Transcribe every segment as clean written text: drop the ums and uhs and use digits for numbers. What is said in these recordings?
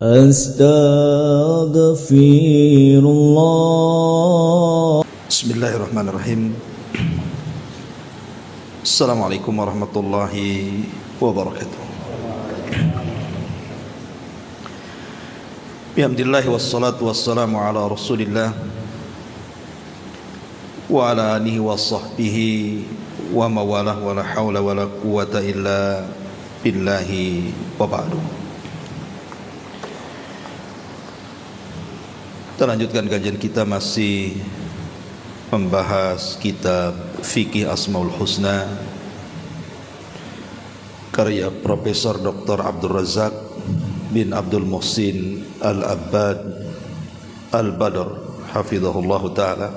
Astaghfirullah. Bismillahirrahmanirrahim. Assalamualaikum warahmatullahi wabarakatuh. Bihamdillah wassalatu wassalamu ala rasulillah wa ala alihi wa sahbihi wa mawalah wa la hawla wa la quwata illa billahi wa ba'du. Kita lanjutkan kajian kita, masih membahas kitab Fikih Asmaul Husna karya Profesor Dr. Abdul Razak bin Abdul Muhsin Al-Abbad Al-Badr hafizahullahu ta'ala.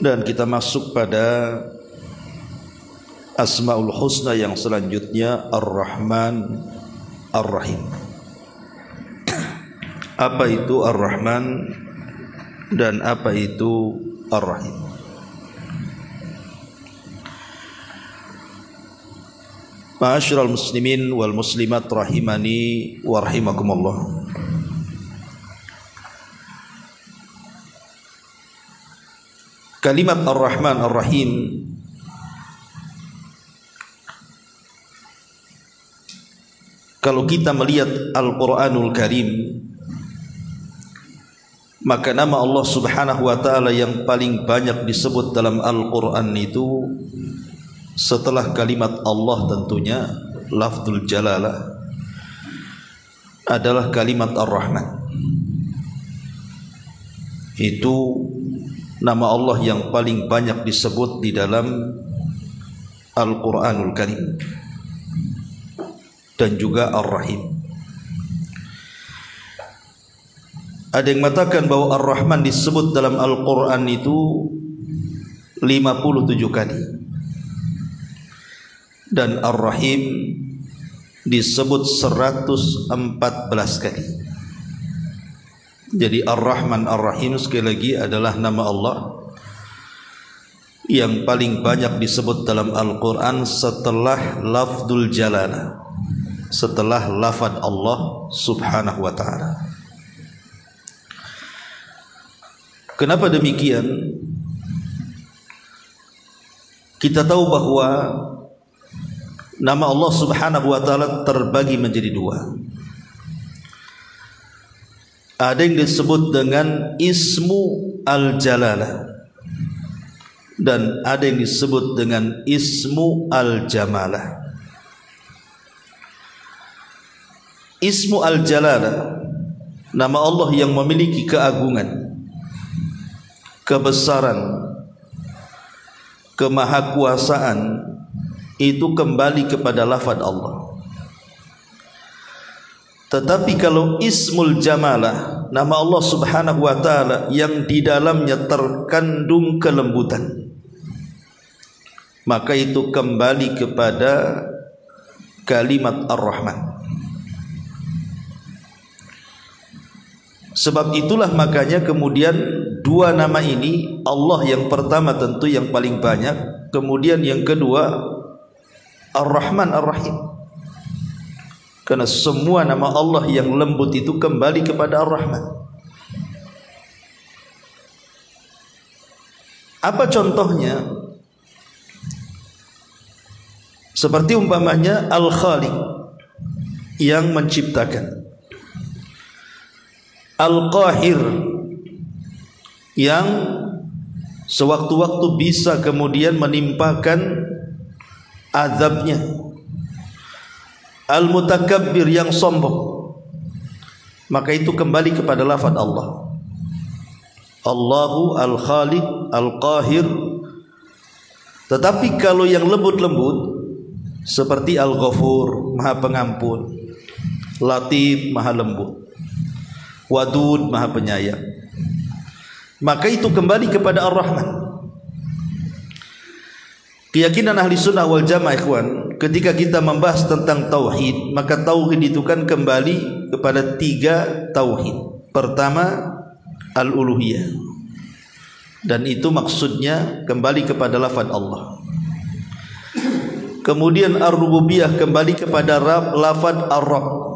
Dan kita masuk pada Asmaul Husna yang selanjutnya, Ar-Rahman Ar-Rahim. Apa itu Ar-Rahman dan apa itu Ar-Rahim? Ma'asyiral muslimin wal muslimat rahimani wa rahimakumullah. Kalimat Ar-Rahman Ar-Rahim kalau kita melihat Al-Quranul Karim, maka nama Allah subhanahu wa ta'ala yang paling banyak disebut dalam Al-Quran itu setelah kalimat Allah tentunya lafzul jalalah adalah kalimat Ar-Rahman. Itu nama Allah yang paling banyak disebut di dalam Al-Quranul Karim, dan juga Ar-Rahim. Ada yang mengatakan bahwa Ar-Rahman disebut dalam Al-Quran itu 57 kali, dan Ar-Rahim disebut 114 kali. Jadi Ar-Rahman Ar-Rahim sekali lagi adalah nama Allah yang paling banyak disebut dalam Al-Quran setelah lafzul jalalah, setelah lafaz Allah subhanahu wa ta'ala. Kenapa demikian? Kita tahu bahwa nama Allah subhanahu wa ta'ala terbagi menjadi dua. Ada yang disebut dengan Ismu Al-Jalalah, dan ada yang disebut dengan Ismu Al-Jamalah. Ismu Al-Jalalah, nama Allah yang memiliki keagungan, kebesaran, kemahakuasaan, itu kembali kepada lafaz Allah. Tetapi kalau Ismul Jamalah, nama Allah subhanahu wa ta'ala yang di dalamnya terkandung kelembutan, maka itu kembali kepada kalimat Ar-Rahman. Sebab itulah makanya kemudian dua nama ini, Allah yang pertama tentu yang paling banyak, kemudian yang kedua Ar-Rahman Ar-Rahim. Karena semua nama Allah yang lembut itu kembali kepada Ar-Rahman. Apa contohnya? Seperti umpamanya Al-Khaliq yang menciptakan, Al-Qahir yang sewaktu-waktu bisa kemudian menimpakan azabnya, Al-Mutakabbir yang sombong. Maka itu kembali kepada lafaz Allah. Allahu Al-Khaliq Al-Qahir. Tetapi kalau yang lembut-lembut seperti Al-Ghafur, Maha Pengampun, Latif, Maha Lembut, Wadud, Maha Penyayang, maka itu kembali kepada Ar-Rahman. Keyakinan ahli sunnah wal jamaah, ikhwan, ketika kita membahas tentang tauhid, maka tauhid itu kan kembali kepada tiga tauhid. Pertama, al-uluhiyah, dan itu maksudnya kembali kepada lafaz Allah. Kemudian ar-rububiyah kembali kepada lafaz ar-rabb.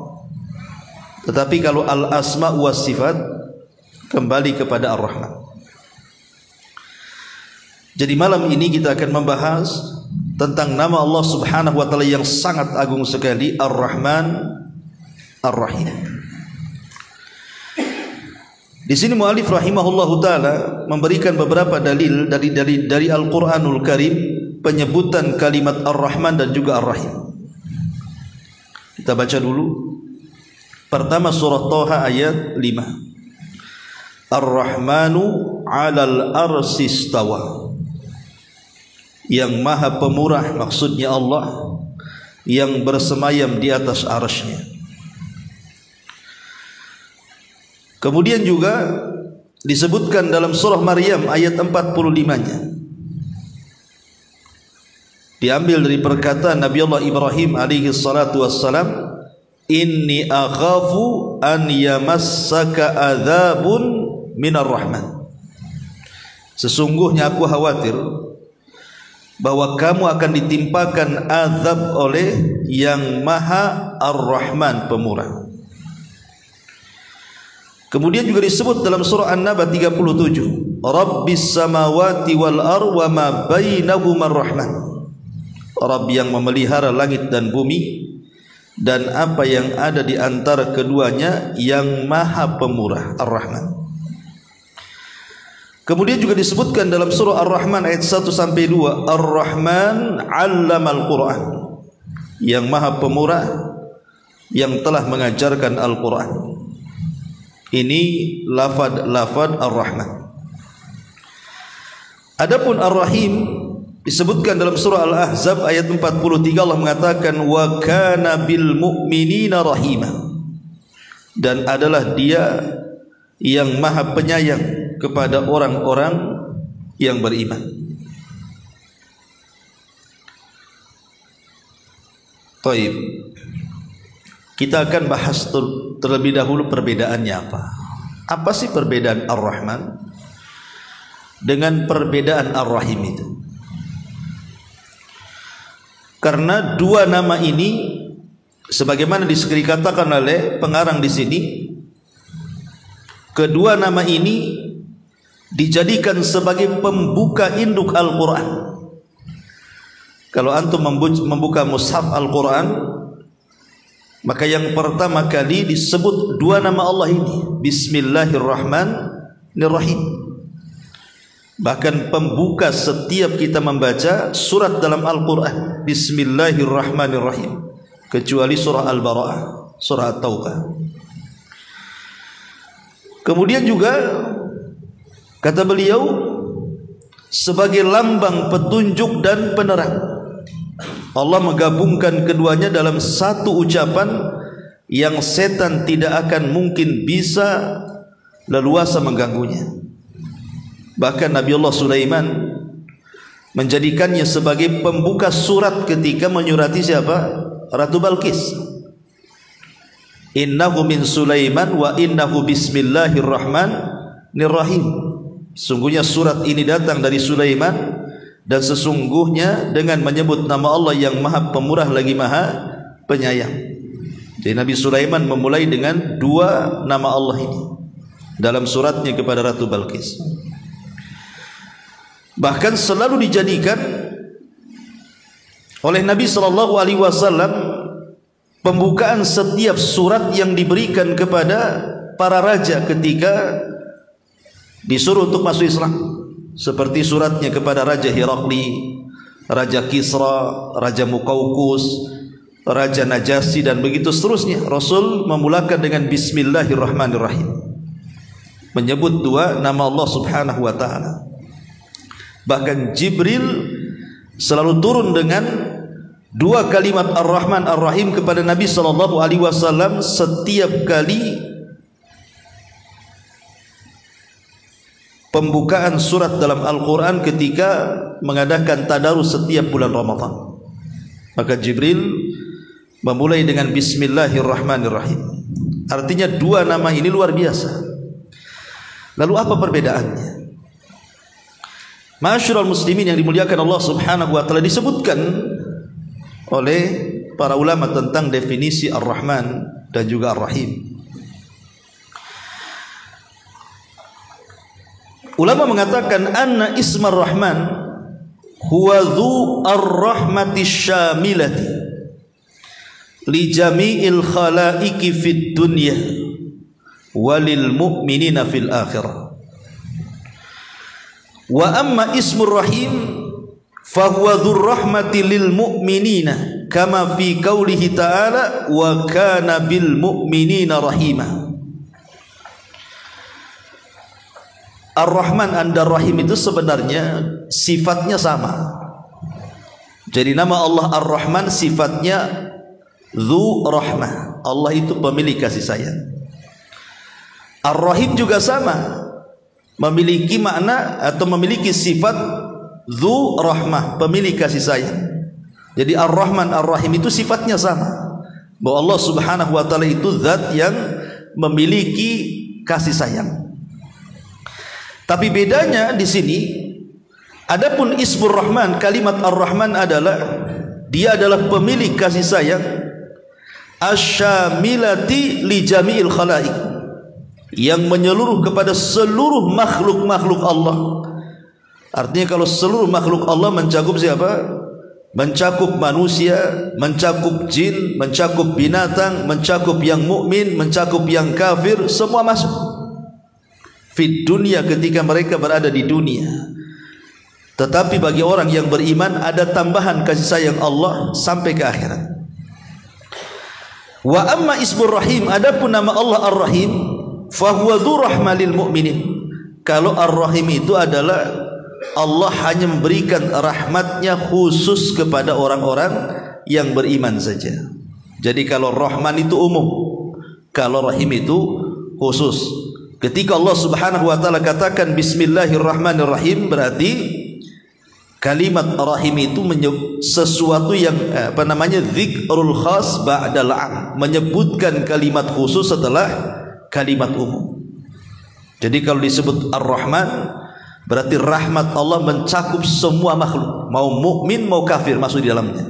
Tetapi kalau al-asma was sifat kembali kepada ar-rahman. Jadi malam ini kita akan membahas tentang nama Allah Subhanahu wa taala yang sangat agung sekali, Ar-Rahman Ar-Rahim. Di sini muallif rahimahullahu taala memberikan beberapa dalil dari Al-Qur'anul Karim penyebutan kalimat Ar-Rahman dan juga Ar-Rahim. Kita baca dulu. Pertama surah Thaha ayat 5. Ar-Rahmanu 'alal arsy istawa. Yang maha pemurah maksudnya Allah yang bersemayam di atas arsy-Nya. Kemudian juga disebutkan dalam surah Maryam ayat 45-nya. Diambil dari perkataan Nabi Allah Ibrahim alaihi salatu wassalam, inni akhafu an yamassaka adzabun minar rahman. Sesungguhnya aku khawatir bahwa kamu akan ditimpakan azab oleh yang maha ar-Rahman pemurah. Kemudian juga disebut dalam surah An-Naba 37, Rabbis samawati wal ar wa ma bainahuma ar-Rahman. Rabb yang memelihara langit dan bumi dan apa yang ada di antara keduanya yang maha pemurah, ar-Rahman. Kemudian juga disebutkan dalam surah Ar-Rahman ayat 1 sampai 2, Ar-Rahman 'allamal Qur'an. Yang maha pemurah yang telah mengajarkan Al-Qur'an. Ini lafaz Ar-Rahman. Adapun Ar-Rahim disebutkan dalam surah Al-Ahzab ayat 43, Allah mengatakan wa kana bil mu'minina rahima. Dan adalah Dia yang maha penyayang kepada orang-orang yang beriman. Baik. Kita akan bahas terlebih dahulu perbedaannya apa. Apa sih perbedaan Ar-Rahman dengan perbedaan Ar-Rahim itu? Karena dua nama ini sebagaimana dikatakan oleh pengarang di sini, kedua nama ini dijadikan sebagai pembuka induk Al-Quran. Kalau antum membuka mushaf Al-Quran, maka yang pertama kali disebut dua nama Allah ini, Bismillahirrahmanirrahim. Bahkan pembuka setiap kita membaca surat dalam Al-Quran, Bismillahirrahmanirrahim, kecuali surah Al-Bara'ah, surah At-Taubah. Kemudian juga kata beliau sebagai lambang petunjuk dan penerang. Allah menggabungkan keduanya dalam satu ucapan yang setan tidak akan mungkin bisa leluasa mengganggunya. Bahkan Nabi Allah Sulaiman menjadikannya sebagai pembuka surat ketika menyurati siapa? Ratu Balqis. Innahu min Sulaiman wa innahu bismillahirrahmanirrahim. Sungguhnya surat ini datang dari Sulaiman dan sesungguhnya dengan menyebut nama Allah yang maha pemurah lagi maha penyayang. Jadi Nabi Sulaiman memulai dengan dua nama Allah ini dalam suratnya kepada Ratu Balqis. Bahkan selalu dijadikan oleh Nabi SAW pembukaan setiap surat yang diberikan kepada para raja ketika disuruh untuk masuk Islam. Seperti suratnya kepada Raja Herakli, Raja Kisra, Raja Muqawqus, Raja Najasyi dan begitu seterusnya. Rasul memulakan dengan Bismillahirrahmanirrahim, menyebut dua nama Allah Subhanahu wa taala. Bahkan Jibril selalu turun dengan dua kalimat Ar-Rahman Ar-Rahim kepada Nabi SAW setiap kali pembukaan surat dalam Al-Quran ketika mengadakan tadarus setiap bulan Ramadan. Maka Jibril memulai dengan Bismillahirrahmanirrahim. Artinya dua nama ini luar biasa. Lalu apa perbedaannya? Ma'asyiral muslimin yang dimuliakan Allah Subhanahu wa taala, disebutkan oleh para ulama tentang definisi Ar-Rahman dan juga Ar-Rahim. Ulama mengatakan anna ismar Rahman huwa dhu ar-rahmati syamilati li jami'il khalaiki fid dunya walil mu'minina fil akhirah. Wa amma ismur Rahim fahuwa dhur rahmati lil mu'minina kama fi qaulihi ta'ala wa kana bil mu'minina rahima. Ar-Rahman dan Ar-Rahim itu sebenarnya sifatnya sama. Jadi nama Allah Ar-Rahman sifatnya Dzu Rahmah. Allah itu pemilik kasih sayang. Ar-Rahim juga sama, memiliki makna atau memiliki sifat Dzu Rahmah, pemilik kasih sayang. Jadi Ar-Rahman Ar-Rahim itu sifatnya sama, bahwa Allah Subhanahu wa taala itu zat yang memiliki kasih sayang. Tapi bedanya di sini, adapun Ismur Rahman, kalimat Ar-Rahman adalah dia adalah pemilik kasih sayang asyamilati li jami'il khalaik, yang menyeluruh kepada seluruh makhluk-makhluk Allah. Artinya kalau seluruh makhluk Allah mencakup siapa? Mencakup manusia, mencakup jin, mencakup binatang, mencakup yang mukmin, mencakup yang kafir, semua masuk fit dunia ketika mereka berada di dunia. Tetapi bagi orang yang beriman ada tambahan kasih sayang Allah sampai ke akhirat. Wa amma ismur Rahim, adapun nama Allah Ar-Rahim, fahuwa dzu rahmah lil mu'minin. Kalau Ar-Rahim itu adalah Allah hanya memberikan rahmatnya khusus kepada orang-orang yang beriman saja. Jadi kalau Rahman itu umum, kalau Rahim itu khusus. Ketika Allah Subhanahu wa taala katakan Bismillahirrahmanirrahim, berarti kalimat Rahim itu sesuatu yang dzikrul khas ba'dal 'am, menyebutkan kalimat khusus setelah kalimat umum. Jadi kalau disebut Ar-Rahman, berarti rahmat Allah mencakup semua makhluk, mau mukmin mau kafir masuk di dalamnya.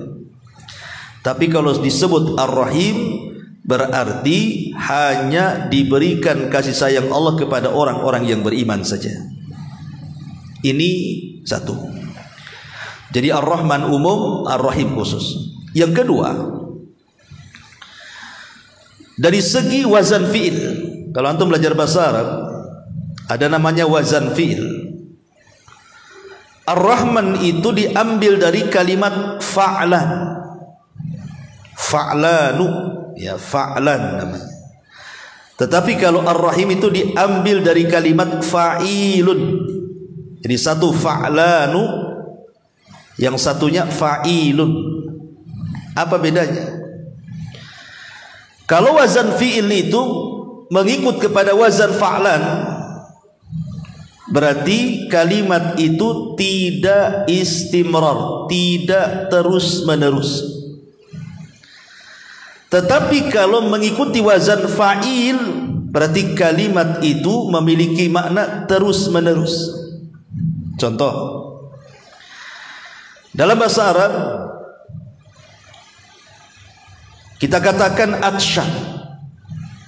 Tapi kalau disebut Ar-Rahim, berarti hanya diberikan kasih sayang Allah kepada orang-orang yang beriman saja. Ini satu. Jadi Ar-Rahman umum, Ar-Rahim khusus. Yang kedua, dari segi wazan fi'il. Kalau antum belajar bahasa Arab, ada namanya wazan fi'il. Ar-Rahman itu diambil dari kalimat fa'lan. Fa'lanu, ya fa'lan namanya. Tetapi kalau Ar-Rahim itu diambil dari kalimat fa'ilun. Jadi satu fa'lanu, yang satunya fa'ilun. Apa bedanya? Kalau wazan fi'il itu mengikut kepada wazan fa'lan, berarti kalimat itu tidak istimrar, tidak terus menerus. Tetapi kalau mengikuti wazan fa'il, berarti kalimat itu memiliki makna terus menerus. Contoh, dalam bahasa Arab kita katakan atshan.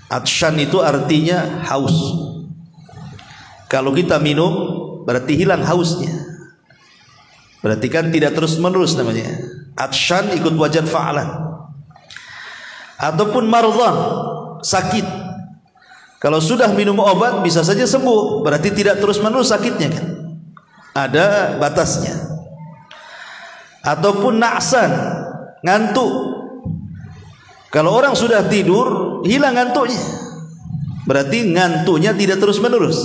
Atshan itu artinya haus. Kalau kita minum berarti hilang hausnya, berarti kan tidak terus menerus namanya. Atshan ikut wazan fa'lan. Ataupun mardhan, sakit. Kalau sudah minum obat bisa saja sembuh, berarti tidak terus menerus sakitnya kan, ada batasnya. Ataupun na'san, ngantuk. Kalau orang sudah tidur hilang ngantuknya, berarti ngantuknya tidak terus menerus.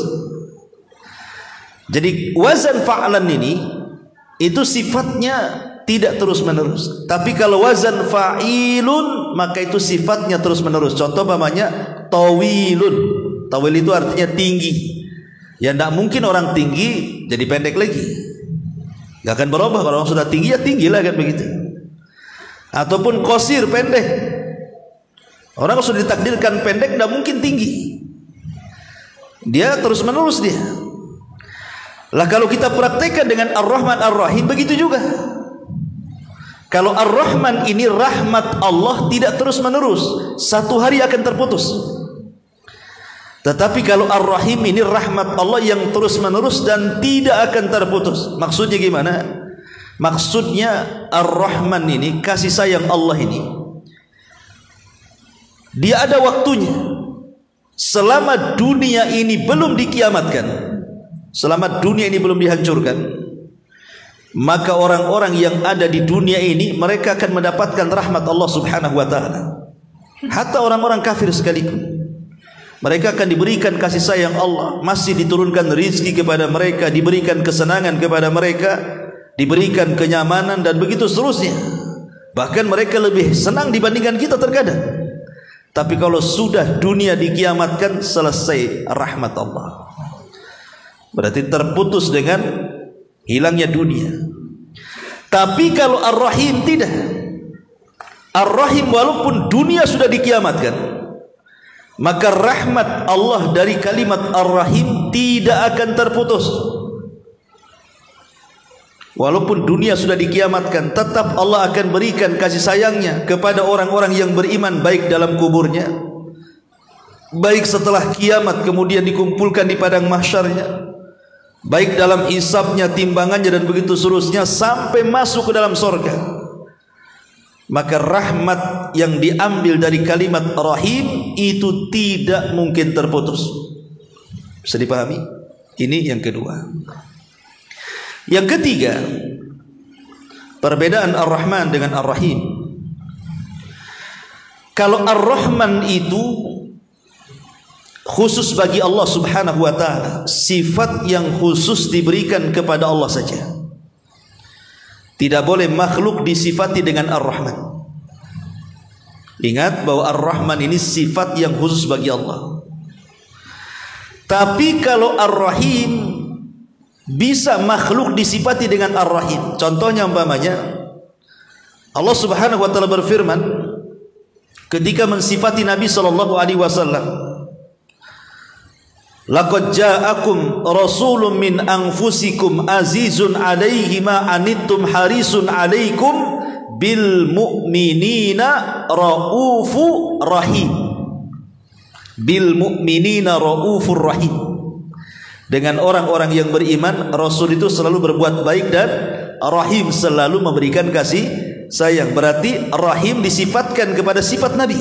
Jadi wazan fa'lan ini itu sifatnya tidak terus menerus. Tapi kalau wazan fa'ilun, maka itu sifatnya terus menerus. Contoh namanya tawilun. Tawil itu artinya tinggi. Ya tidak mungkin orang tinggi jadi pendek lagi, gak akan berubah. Kalau orang sudah tinggi ya tinggi lah kan begitu. Ataupun qasir, pendek. Orang sudah ditakdirkan pendek tidak mungkin tinggi, dia terus menerus dia. Lah kalau kita praktekkan dengan Ar-Rahman Ar-Rahim begitu juga. Kalau Ar-Rahman ini rahmat Allah tidak terus menerus, satu hari akan terputus. Tetapi kalau Ar-Rahim ini rahmat Allah yang terus menerus dan tidak akan terputus. Maksudnya gimana? Maksudnya Ar-Rahman ini, kasih sayang Allah ini, dia ada waktunya. Selama dunia ini belum dikiamatkan, selama dunia ini belum dihancurkan, maka orang-orang yang ada di dunia ini mereka akan mendapatkan rahmat Allah Subhanahu wa taala. Hatta orang-orang kafir sekalipun, mereka akan diberikan kasih sayang Allah, masih diturunkan rizki kepada mereka, diberikan kesenangan kepada mereka, diberikan kenyamanan dan begitu seterusnya. Bahkan mereka lebih senang dibandingkan kita terkadang. Tapi kalau sudah dunia dikiamatkan, selesai rahmat Allah. Berarti terputus dengan hilangnya dunia. Tapi kalau Ar-Rahim tidak. Ar-Rahim walaupun dunia sudah dikiamatkan, maka rahmat Allah dari kalimat Ar-Rahim tidak akan terputus. Walaupun dunia sudah dikiamatkan, tetap Allah akan berikan kasih sayangnya kepada orang-orang yang beriman, baik dalam kuburnya, baik setelah kiamat kemudian dikumpulkan di padang mahsyarnya, baik dalam hisabnya, timbangannya dan begitu seterusnya, sampai masuk ke dalam surga. Maka rahmat yang diambil dari kalimat Rahim itu tidak mungkin terputus. Bisa dipahami? Ini yang kedua. Yang ketiga, perbedaan Ar-Rahman dengan Ar-Rahim. Kalau Ar-Rahman itu khusus bagi Allah Subhanahu wa taala, sifat yang khusus diberikan kepada Allah saja. Tidak boleh makhluk disifati dengan Ar-Rahman. Ingat bahwa Ar-Rahman ini sifat yang khusus bagi Allah. Tapi kalau Ar-Rahim, bisa makhluk disifati dengan Ar-Rahim. Contohnya umpamanya Allah Subhanahu wa taala berfirman ketika mensifati Nabi sallallahu alaihi wasallam, laqad ja'akum rasulun min anfusikum azizun 'alaihi ma anittum harisun 'alaikum bil mu'minina raufur rahim. Bil mu'minina raufur rahim. Dengan orang-orang yang beriman, Rasul itu selalu berbuat baik dan Rahim, selalu memberikan kasih sayang. Berarti Rahim disifatkan kepada sifat Nabi.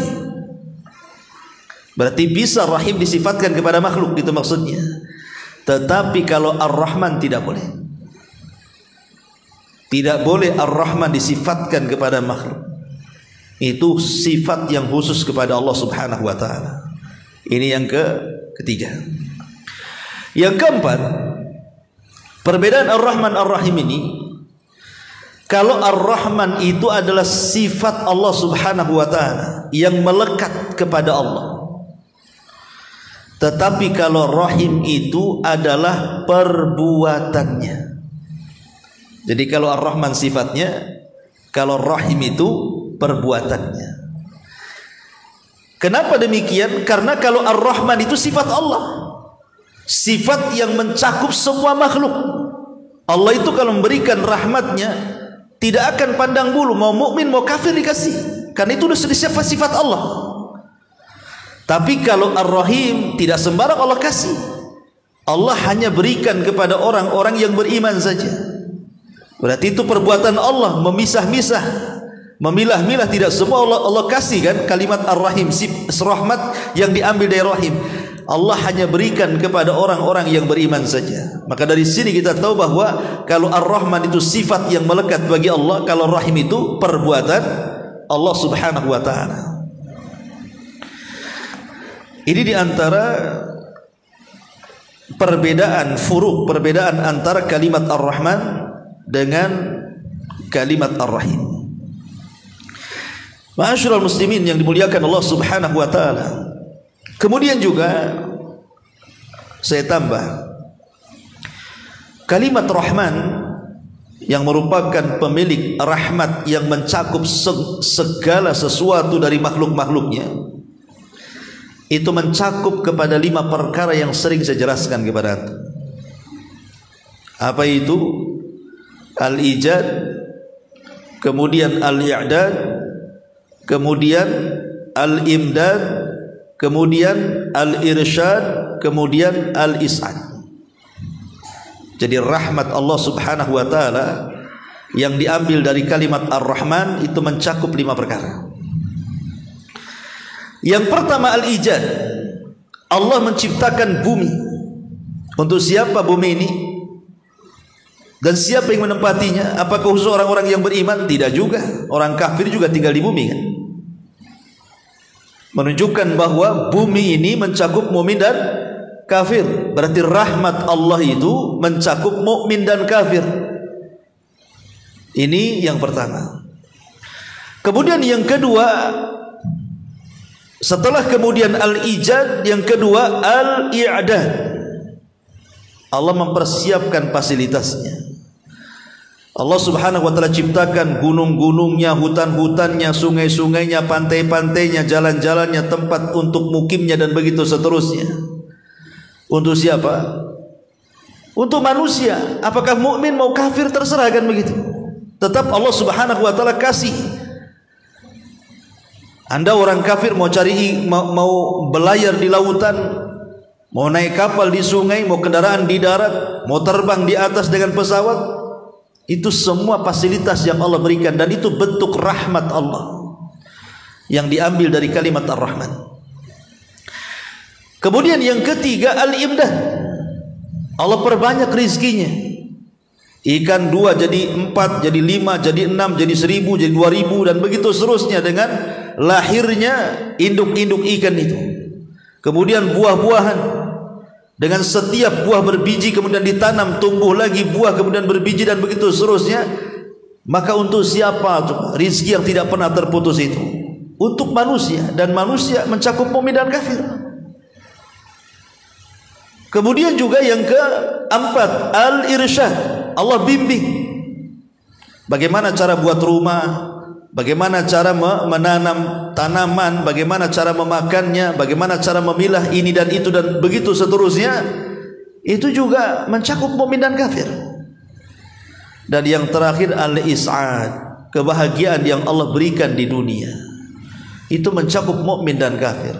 Berarti bisa Rahim disifatkan kepada makhluk, gitu maksudnya. Tetapi kalau Ar-Rahman tidak boleh. Tidak boleh Ar-Rahman disifatkan kepada makhluk. Itu sifat yang khusus kepada Allah Subhanahu wa taala. Ini yang ketiga. Yang keempat, perbedaan Ar-Rahman Ar-Rahim ini, kalau Ar-Rahman itu adalah sifat Allah Subhanahu wa taala yang melekat kepada Allah. Tetapi kalau Rahim itu adalah perbuatannya. Jadi kalau Ar-Rahman sifatnya, kalau Rahim itu perbuatannya. Kenapa demikian? Karena kalau Ar-Rahman itu sifat Allah, sifat yang mencakup semua makhluk. Allah itu kalau memberikan rahmatnya tidak akan pandang bulu, mau mukmin mau kafir dikasih, karena itu sudah sifat Allah. Tapi kalau Ar-Rahim tidak sembarang Allah kasih. Allah hanya berikan kepada orang-orang yang beriman saja. Berarti itu perbuatan Allah, memisah-misah, memilah-milah. Tidak semua Allah kasih kan kalimat Ar-Rahim, rahmat yang diambil dari Rahim. Allah hanya berikan kepada orang-orang yang beriman saja. Maka dari sini kita tahu bahwa kalau Ar-Rahman itu sifat yang melekat bagi Allah, kalau Rahim itu perbuatan Allah Subhanahu wa taala. Ini diantara perbedaan furuk, perbedaan antara kalimat Ar-Rahman dengan kalimat Ar-Rahim. Ma'asyiral muslimin yang dimuliakan Allah Subhanahu wa taala. Kemudian juga saya tambah, kalimat Rahman yang merupakan pemilik rahmat yang mencakup segala sesuatu dari makhluk-makhluknya, itu mencakup kepada 5 perkara yang sering saya jelaskan kepada anda. Apa itu? Al-ijad, kemudian al-i'dad, kemudian al-imdad, kemudian al-irsyad, kemudian al-is'ad. Jadi rahmat Allah subhanahu wa ta'ala yang diambil dari kalimat ar-Rahman itu mencakup 5 perkara. Yang pertama al-ijad. Allah menciptakan bumi. Untuk siapa bumi ini? Dan siapa yang menempatinya? Apakah khusus orang-orang yang beriman? Tidak juga. Orang kafir juga tinggal di bumi kan? Menunjukkan bahwa bumi ini mencakup mukmin dan kafir. Berarti rahmat Allah itu mencakup mukmin dan kafir. Ini yang pertama. Kemudian yang kedua, setelah kemudian al-ijad, yang kedua al-i'dad. Allah mempersiapkan fasilitasnya. Allah subhanahu wa ta'ala ciptakan gunung-gunungnya, hutan-hutannya, sungai-sungainya, pantai-pantainya, jalan-jalannya, tempat untuk mukimnya, dan begitu seterusnya. Untuk siapa? Untuk manusia. Apakah mukmin mau kafir terserah kan begitu. Tetap Allah subhanahu wa ta'ala kasih. Anda orang kafir mau cari, mau belayar di lautan, mau naik kapal di sungai, mau kendaraan di darat, mau terbang di atas dengan pesawat, itu semua fasilitas yang Allah berikan, dan itu bentuk rahmat Allah yang diambil dari kalimat ar-Rahman. Kemudian yang ketiga al-imdad. Allah perbanyak rizkinya. Ikan 2 jadi 4, jadi 5, jadi 6, jadi 1000, jadi 2000, dan begitu seterusnya dengan lahirnya induk-induk ikan itu. Kemudian buah-buahan. Dengan setiap buah berbiji kemudian ditanam, tumbuh lagi buah, kemudian berbiji, dan begitu seterusnya. Maka untuk siapa rizki yang tidak pernah terputus itu? Untuk manusia, dan manusia mencakup mukmin dan kafir. Kemudian juga yang keempat al-irsyad. Allah bimbing bagaimana cara buat rumah, bagaimana cara menanam tanaman, bagaimana cara memakannya, bagaimana cara memilah ini dan itu, dan begitu seterusnya. Itu juga mencakup mukmin dan kafir. Dan yang terakhir al-is'ad, kebahagiaan yang Allah berikan di dunia, itu mencakup mukmin dan kafir.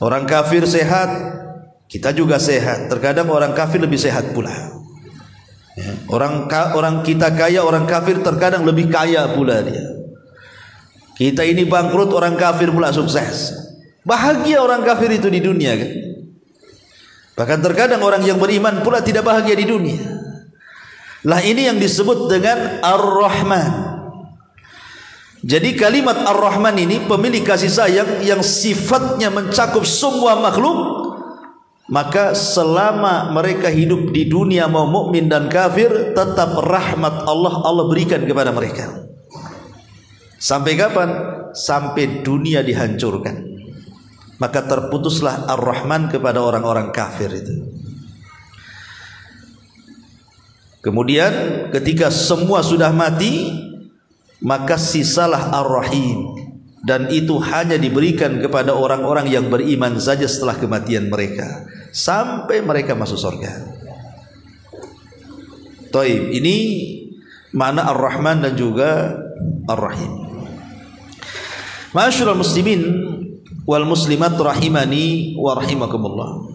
Orang kafir sehat, kita juga sehat. Terkadang orang kafir lebih sehat pula. Orang kita kaya, orang kafir terkadang lebih kaya pula dia. Kita ini bangkrut, orang kafir pula sukses. Bahagia orang kafir itu di dunia kan. Bahkan terkadang orang yang beriman pula tidak bahagia di dunia. Lah ini yang disebut dengan Ar-Rahman. Jadi kalimat Ar-Rahman ini pemilik kasih sayang yang sifatnya mencakup semua makhluk. Maka selama mereka hidup di dunia, mau mukmin dan kafir, tetap rahmat Allah berikan kepada mereka. Sampai kapan? Sampai dunia dihancurkan. Maka terputuslah Ar-Rahman kepada orang-orang kafir itu. Kemudian ketika semua sudah mati, maka sisalah Ar-Rahim. Dan itu hanya diberikan kepada orang-orang yang beriman saja setelah kematian mereka, sampai mereka masuk surga. Taib, ini makna Ar-Rahman dan juga Ar-Rahim. Ma'asyiral muslimin wal muslimat rahimani wa rahimakumullah.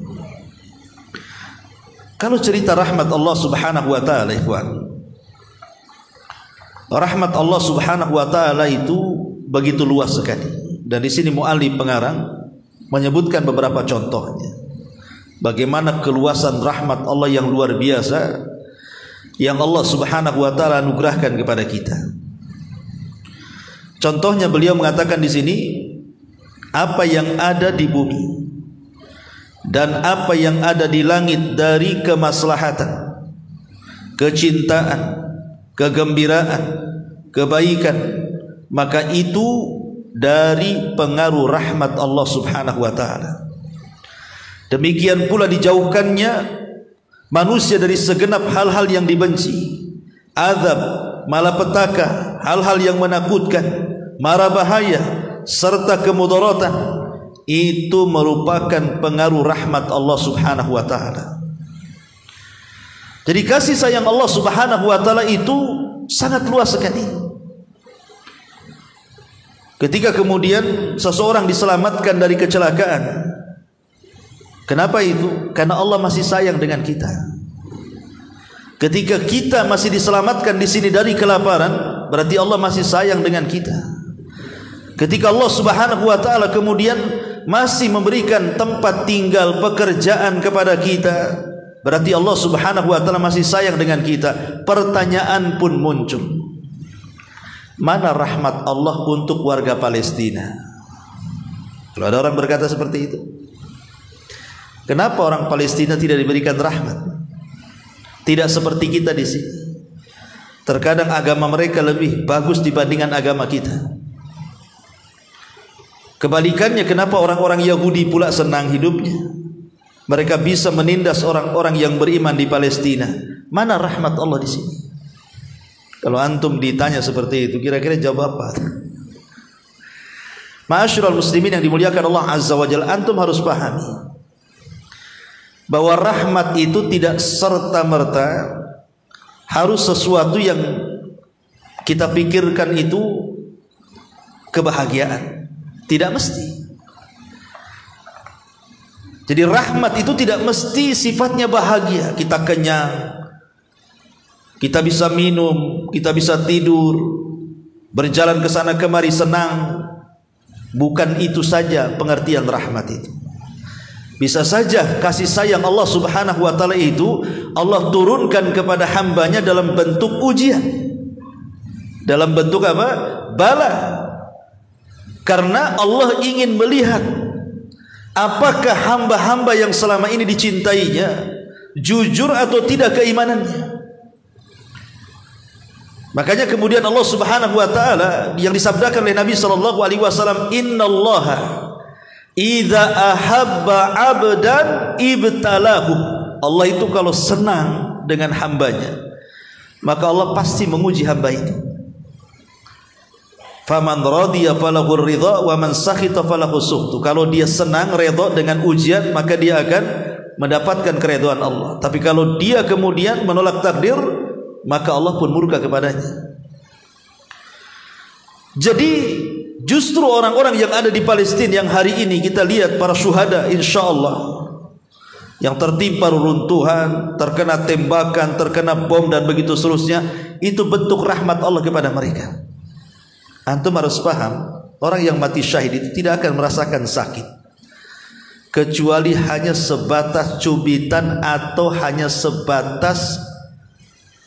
Kalau cerita rahmat Allah subhanahu wa ta'ala, ikhwan, rahmat Allah subhanahu wa ta'ala itu begitu luas sekali. Dan di sini mu'allif pengarang menyebutkan beberapa contohnya. Bagaimana keluasan rahmat Allah yang luar biasa yang Allah subhanahu wa ta'ala anugerahkan kepada kita. Contohnya beliau mengatakan di sini, apa yang ada di bumi dan apa yang ada di langit dari kemaslahatan, kecintaan, kegembiraan, kebaikan, maka itu dari pengaruh rahmat Allah subhanahu wa ta'ala. Demikian pula dijauhkannya manusia dari segenap hal-hal yang dibenci, azab, malapetaka, hal-hal yang menakutkan, mara bahaya, serta kemudaratan. Itu merupakan pengaruh rahmat Allah subhanahu wa ta'ala. Jadi kasih sayang Allah subhanahu wa ta'ala itu sangat luas sekali. Ketika kemudian seseorang diselamatkan dari kecelakaan, kenapa itu? Karena Allah masih sayang dengan kita. Ketika kita masih diselamatkan di sini dari kelaparan, berarti Allah masih sayang dengan kita. Ketika Allah Subhanahu wa taala kemudian masih memberikan tempat tinggal, pekerjaan kepada kita, berarti Allah Subhanahu wa taala masih sayang dengan kita. Pertanyaan pun muncul. Mana rahmat Allah untuk warga Palestina? Kalau ada orang berkata seperti itu, kenapa orang Palestina tidak diberikan rahmat? Tidak seperti kita di sini. Terkadang agama mereka lebih bagus dibandingkan agama kita. Kebalikannya, kenapa orang-orang Yahudi pula senang hidupnya? Mereka bisa menindas orang-orang yang beriman di Palestina. Mana rahmat Allah di sini? Kalau antum ditanya seperti itu, kira-kira jawab apa? Ma'asyiral muslimin yang dimuliakan Allah Azza wa Jalla, antum harus pahami bahwa rahmat itu tidak serta-merta harus sesuatu yang kita pikirkan itu kebahagiaan. Tidak mesti. Jadi rahmat itu tidak mesti sifatnya bahagia. Kita kenyang, kita bisa minum, kita bisa tidur, berjalan ke sana kemari senang. Bukan itu saja pengertian rahmat itu. Bisa saja kasih sayang Allah Subhanahu wa taala itu Allah turunkan kepada hambanya dalam bentuk ujian. Dalam bentuk apa? Bala. Karena Allah ingin melihat apakah hamba-hamba yang selama ini dicintainya jujur atau tidak keimanannya. Makanya kemudian Allah Subhanahu wa taala yang disabdakan oleh Nabi sallallahu alaihi wasallam, "Innallaha idza ahabba 'abdan ibtalahu." Allah itu kalau senang dengan hambanya, maka Allah pasti menguji hamba itu. Faman radiya falahu ridha wa man sakhita falahu sukhtu. Kalau dia senang, redha dengan ujian, maka dia akan mendapatkan keridhaan Allah. Tapi kalau dia kemudian menolak takdir, maka Allah pun murka kepadanya. Jadi justru orang-orang yang ada di Palestina yang hari ini kita lihat para syuhada insyaallah yang tertimpa reruntuhan, terkena tembakan, terkena bom dan begitu seterusnya, itu bentuk rahmat Allah kepada mereka. Antum harus paham, orang yang mati syahid itu tidak akan merasakan sakit kecuali hanya sebatas cubitan atau hanya sebatas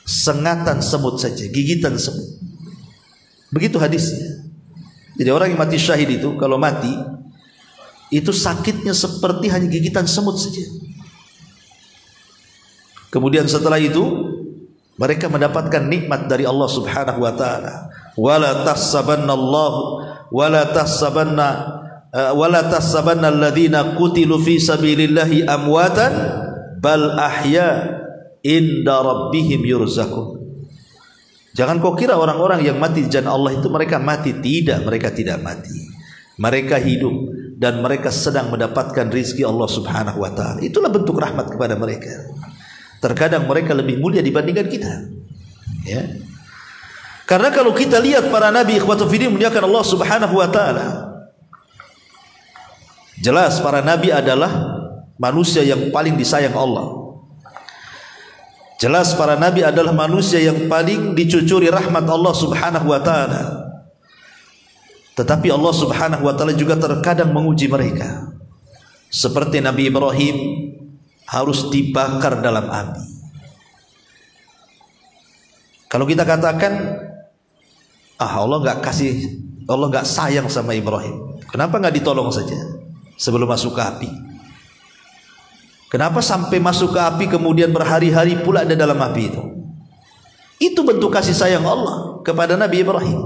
sengatan semut saja, gigitan semut. Begitu hadisnya. Jadi orang yang mati syahid itu kalau mati itu sakitnya seperti hanya gigitan semut saja. Kemudian setelah itu mereka mendapatkan nikmat dari Allah Subhanahu wa taala. Wala tahsabanna alladziina qutilu fi sabilillahi amwatan bal ahya inda rabbihim yurzaqun. Jangan kau kira orang-orang yang mati di jalan Allah itu mereka mati. Tidak, mereka tidak mati. Mereka hidup dan mereka sedang mendapatkan rizki Allah Subhanahu wa taala. Itulah bentuk rahmat kepada mereka. Terkadang mereka lebih mulia dibandingkan kita. Ya. Karena kalau kita lihat para nabi, ikhwatu fiddin muliakan Allah Subhanahu wa taala, jelas para nabi adalah manusia yang paling disayang Allah. Jelas para nabi adalah manusia yang paling dicucuri rahmat Allah Subhanahu wa taala. Tetapi Allah Subhanahu wa taala juga terkadang menguji mereka. Seperti Nabi Ibrahim harus dibakar dalam api. Kalau kita katakan Allah nggak sayang sama Ibrahim, kenapa nggak ditolong saja sebelum masuk ke api? Kenapa sampai masuk ke api kemudian berhari-hari pula ada dalam api itu? Itu bentuk kasih sayang Allah kepada Nabi Ibrahim.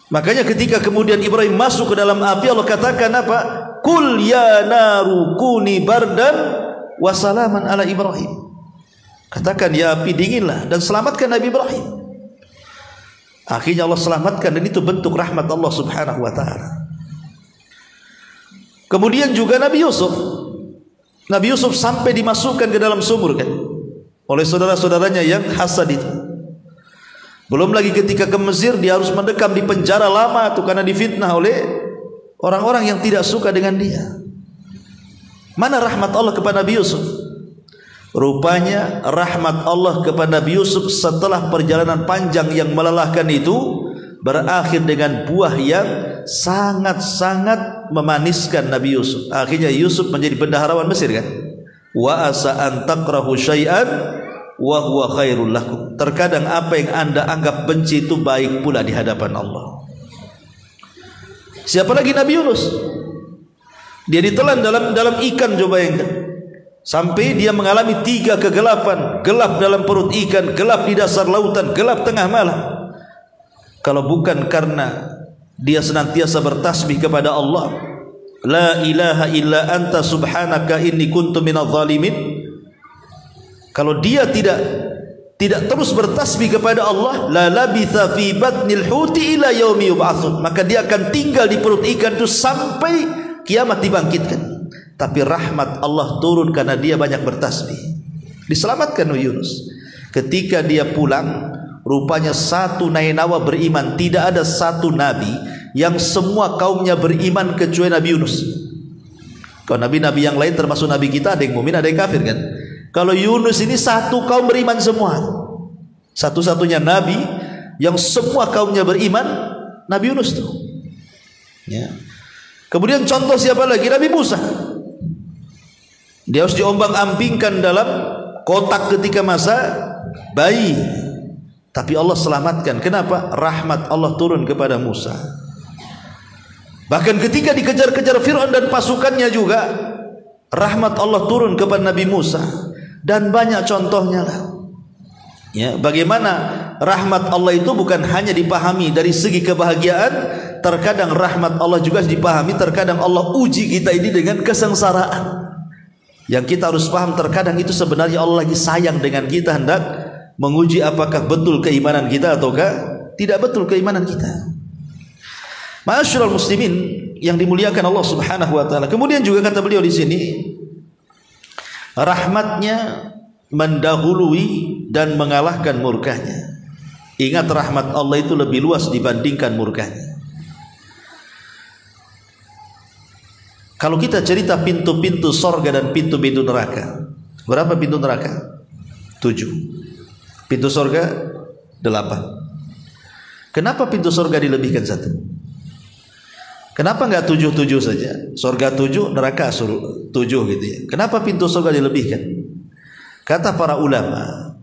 Makanya ketika kemudian Ibrahim masuk ke dalam api, Allah katakan apa? Qul ya naru kuni bardan wa salaman ala Ibrahim. Katakan ya api dinginlah dan selamatkan Nabi Ibrahim. Akhirnya Allah selamatkan, dan itu bentuk rahmat Allah Subhanahu wa taala. Kemudian juga Nabi Yusuf sampai dimasukkan ke dalam sumur kan oleh saudara-saudaranya yang hasad itu. Belum lagi ketika ke Mesir dia harus mendekam di penjara lama itu karena difitnah oleh orang-orang yang tidak suka dengan dia. Mana rahmat Allah kepada Nabi Yusuf? Rupanya rahmat Allah kepada Nabi Yusuf setelah perjalanan panjang yang melelahkan itu berakhir dengan buah yang sangat-sangat memaniskan Nabi Yusuf. Akhirnya Yusuf menjadi bendaharawan Mesir kan? Wa asa an takrahu syai'an wa huwa khairul lakum. Terkadang apa yang Anda anggap benci itu baik pula di hadapan Allah. Siapa lagi? Nabi Yunus. Dia ditelan dalam ikan, coba bayangkan. Sampai dia mengalami 3 kegelapan, gelap dalam perut ikan, gelap di dasar lautan, gelap tengah malam. Kalau bukan karena dia senantiasa bertasbih kepada Allah, la ilaha illa anta subhanaka inni kuntu minadh dhalimin. Kalau dia tidak terus bertasbih kepada Allah, la labitha fi batnil huti ila yaumi yub'atsun, maka dia akan tinggal di perut ikan itu sampai kiamat dibangkitkan. Tapi rahmat Allah turun karena dia banyak bertasbih. Diselamatkan Yunus. Ketika dia pulang, rupanya satu Nainawa beriman. Tidak ada satu nabi yang semua kaumnya beriman kecuali Nabi Yunus. Kalau nabi-nabi yang lain termasuk nabi kita, ada yang mukmin, ada yang kafir kan. Kalau Yunus ini satu kaum beriman semua. Satu-satunya nabi yang semua kaumnya beriman, Nabi Yunus tuh. Ya. Kemudian contoh siapa lagi? Nabi Musa. Dia harus diombang-ambingkan dalam kotak ketika masa bayi, tapi Allah selamatkan. Kenapa? Rahmat Allah turun kepada Musa. Bahkan ketika dikejar-kejar Fir'aun dan pasukannya juga, rahmat Allah turun kepada Nabi Musa. Dan banyak contohnya lah. Ya, bagaimana rahmat Allah itu bukan hanya dipahami dari segi kebahagiaan, terkadang rahmat Allah juga dipahami, terkadang Allah uji kita ini dengan kesengsaraan. Yang kita harus paham, terkadang itu sebenarnya Allah lagi sayang dengan kita, hendak menguji apakah betul keimanan kita ataukah tidak betul keimanan kita. Ma'asyiral muslimin yang dimuliakan Allah Subhanahu wa taala. Kemudian juga kata beliau di sini, rahmatnya mendahului dan mengalahkan murkanya. Ingat, rahmat Allah itu lebih luas dibandingkan murkanya. Kalau kita cerita pintu-pintu sorga dan pintu-pintu neraka, berapa pintu neraka? 7. Pintu sorga 8. Kenapa pintu sorga dilebihkan 1? Kenapa enggak 7 saja? Sorga 7, neraka 7 gitu ya. Kenapa pintu sorga dilebihkan? Kata para ulama,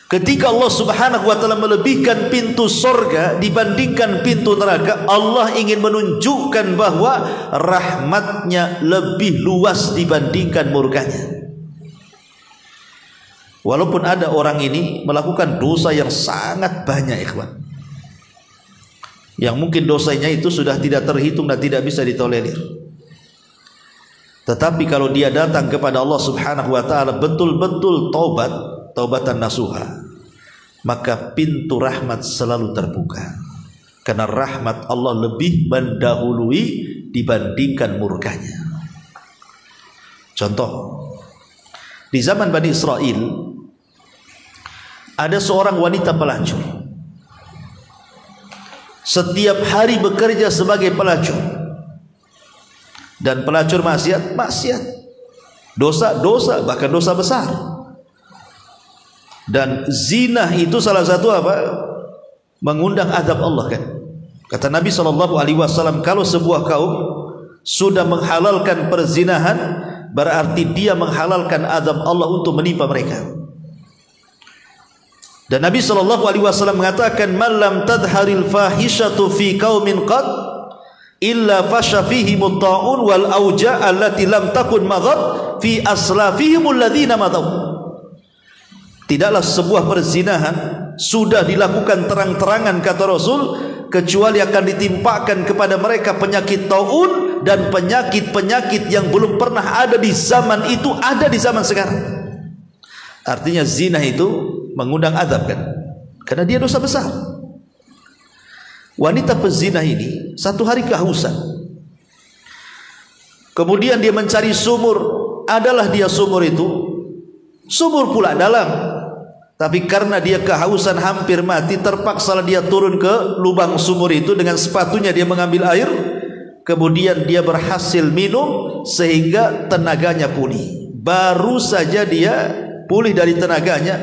ketika Allah Subhanahu wa taala melebihkan pintu sorga dibandingkan pintu neraka, Allah ingin menunjukkan bahwa rahmatnya lebih luas dibandingkan murkanya. Walaupun ada orang ini melakukan dosa yang sangat banyak, ikhwan, yang mungkin dosanya itu sudah tidak terhitung dan tidak bisa ditolerir, tetapi kalau dia datang kepada Allah Subhanahu wa taala betul-betul taubatan nasuha, maka pintu rahmat selalu terbuka. Karena rahmat Allah lebih mendahului dibandingkan murkanya. Contoh, di zaman Bani Israel ada seorang wanita pelacur. Setiap hari bekerja sebagai pelacur. Dan pelacur maksiat, dosa, bahkan dosa besar. Dan zina itu salah satu apa? Mengundang azab Allah kan. Kata Nabi SAW, kalau sebuah kaum sudah menghalalkan perzinahan, berarti dia menghalalkan azab Allah untuk menimpa mereka. Dan Nabi SAW mengatakan, man lam tadharil fahishatu fi qaumin qad illa fasha fihim ta'un wal auja allati lam takun maghat fi aslafihim alladhina madaw. Tidaklah sebuah perzinahan sudah dilakukan terang-terangan, kata Rasul, kecuali akan ditimpakan kepada mereka penyakit taun dan penyakit-penyakit yang belum pernah ada di zaman itu, ada di zaman sekarang. Artinya zina itu mengundang azab kan, karena dia dosa besar. Wanita pezina ini satu hari kehausan, kemudian dia mencari sumur. Adalah dia sumur itu, sumur pula dalam, Tapi karena dia kehausan hampir mati, terpaksa dia turun ke lubang sumur itu dengan sepatunya, dia mengambil air. Kemudian dia berhasil minum sehingga tenaganya pulih. Baru saja dia pulih dari tenaganya,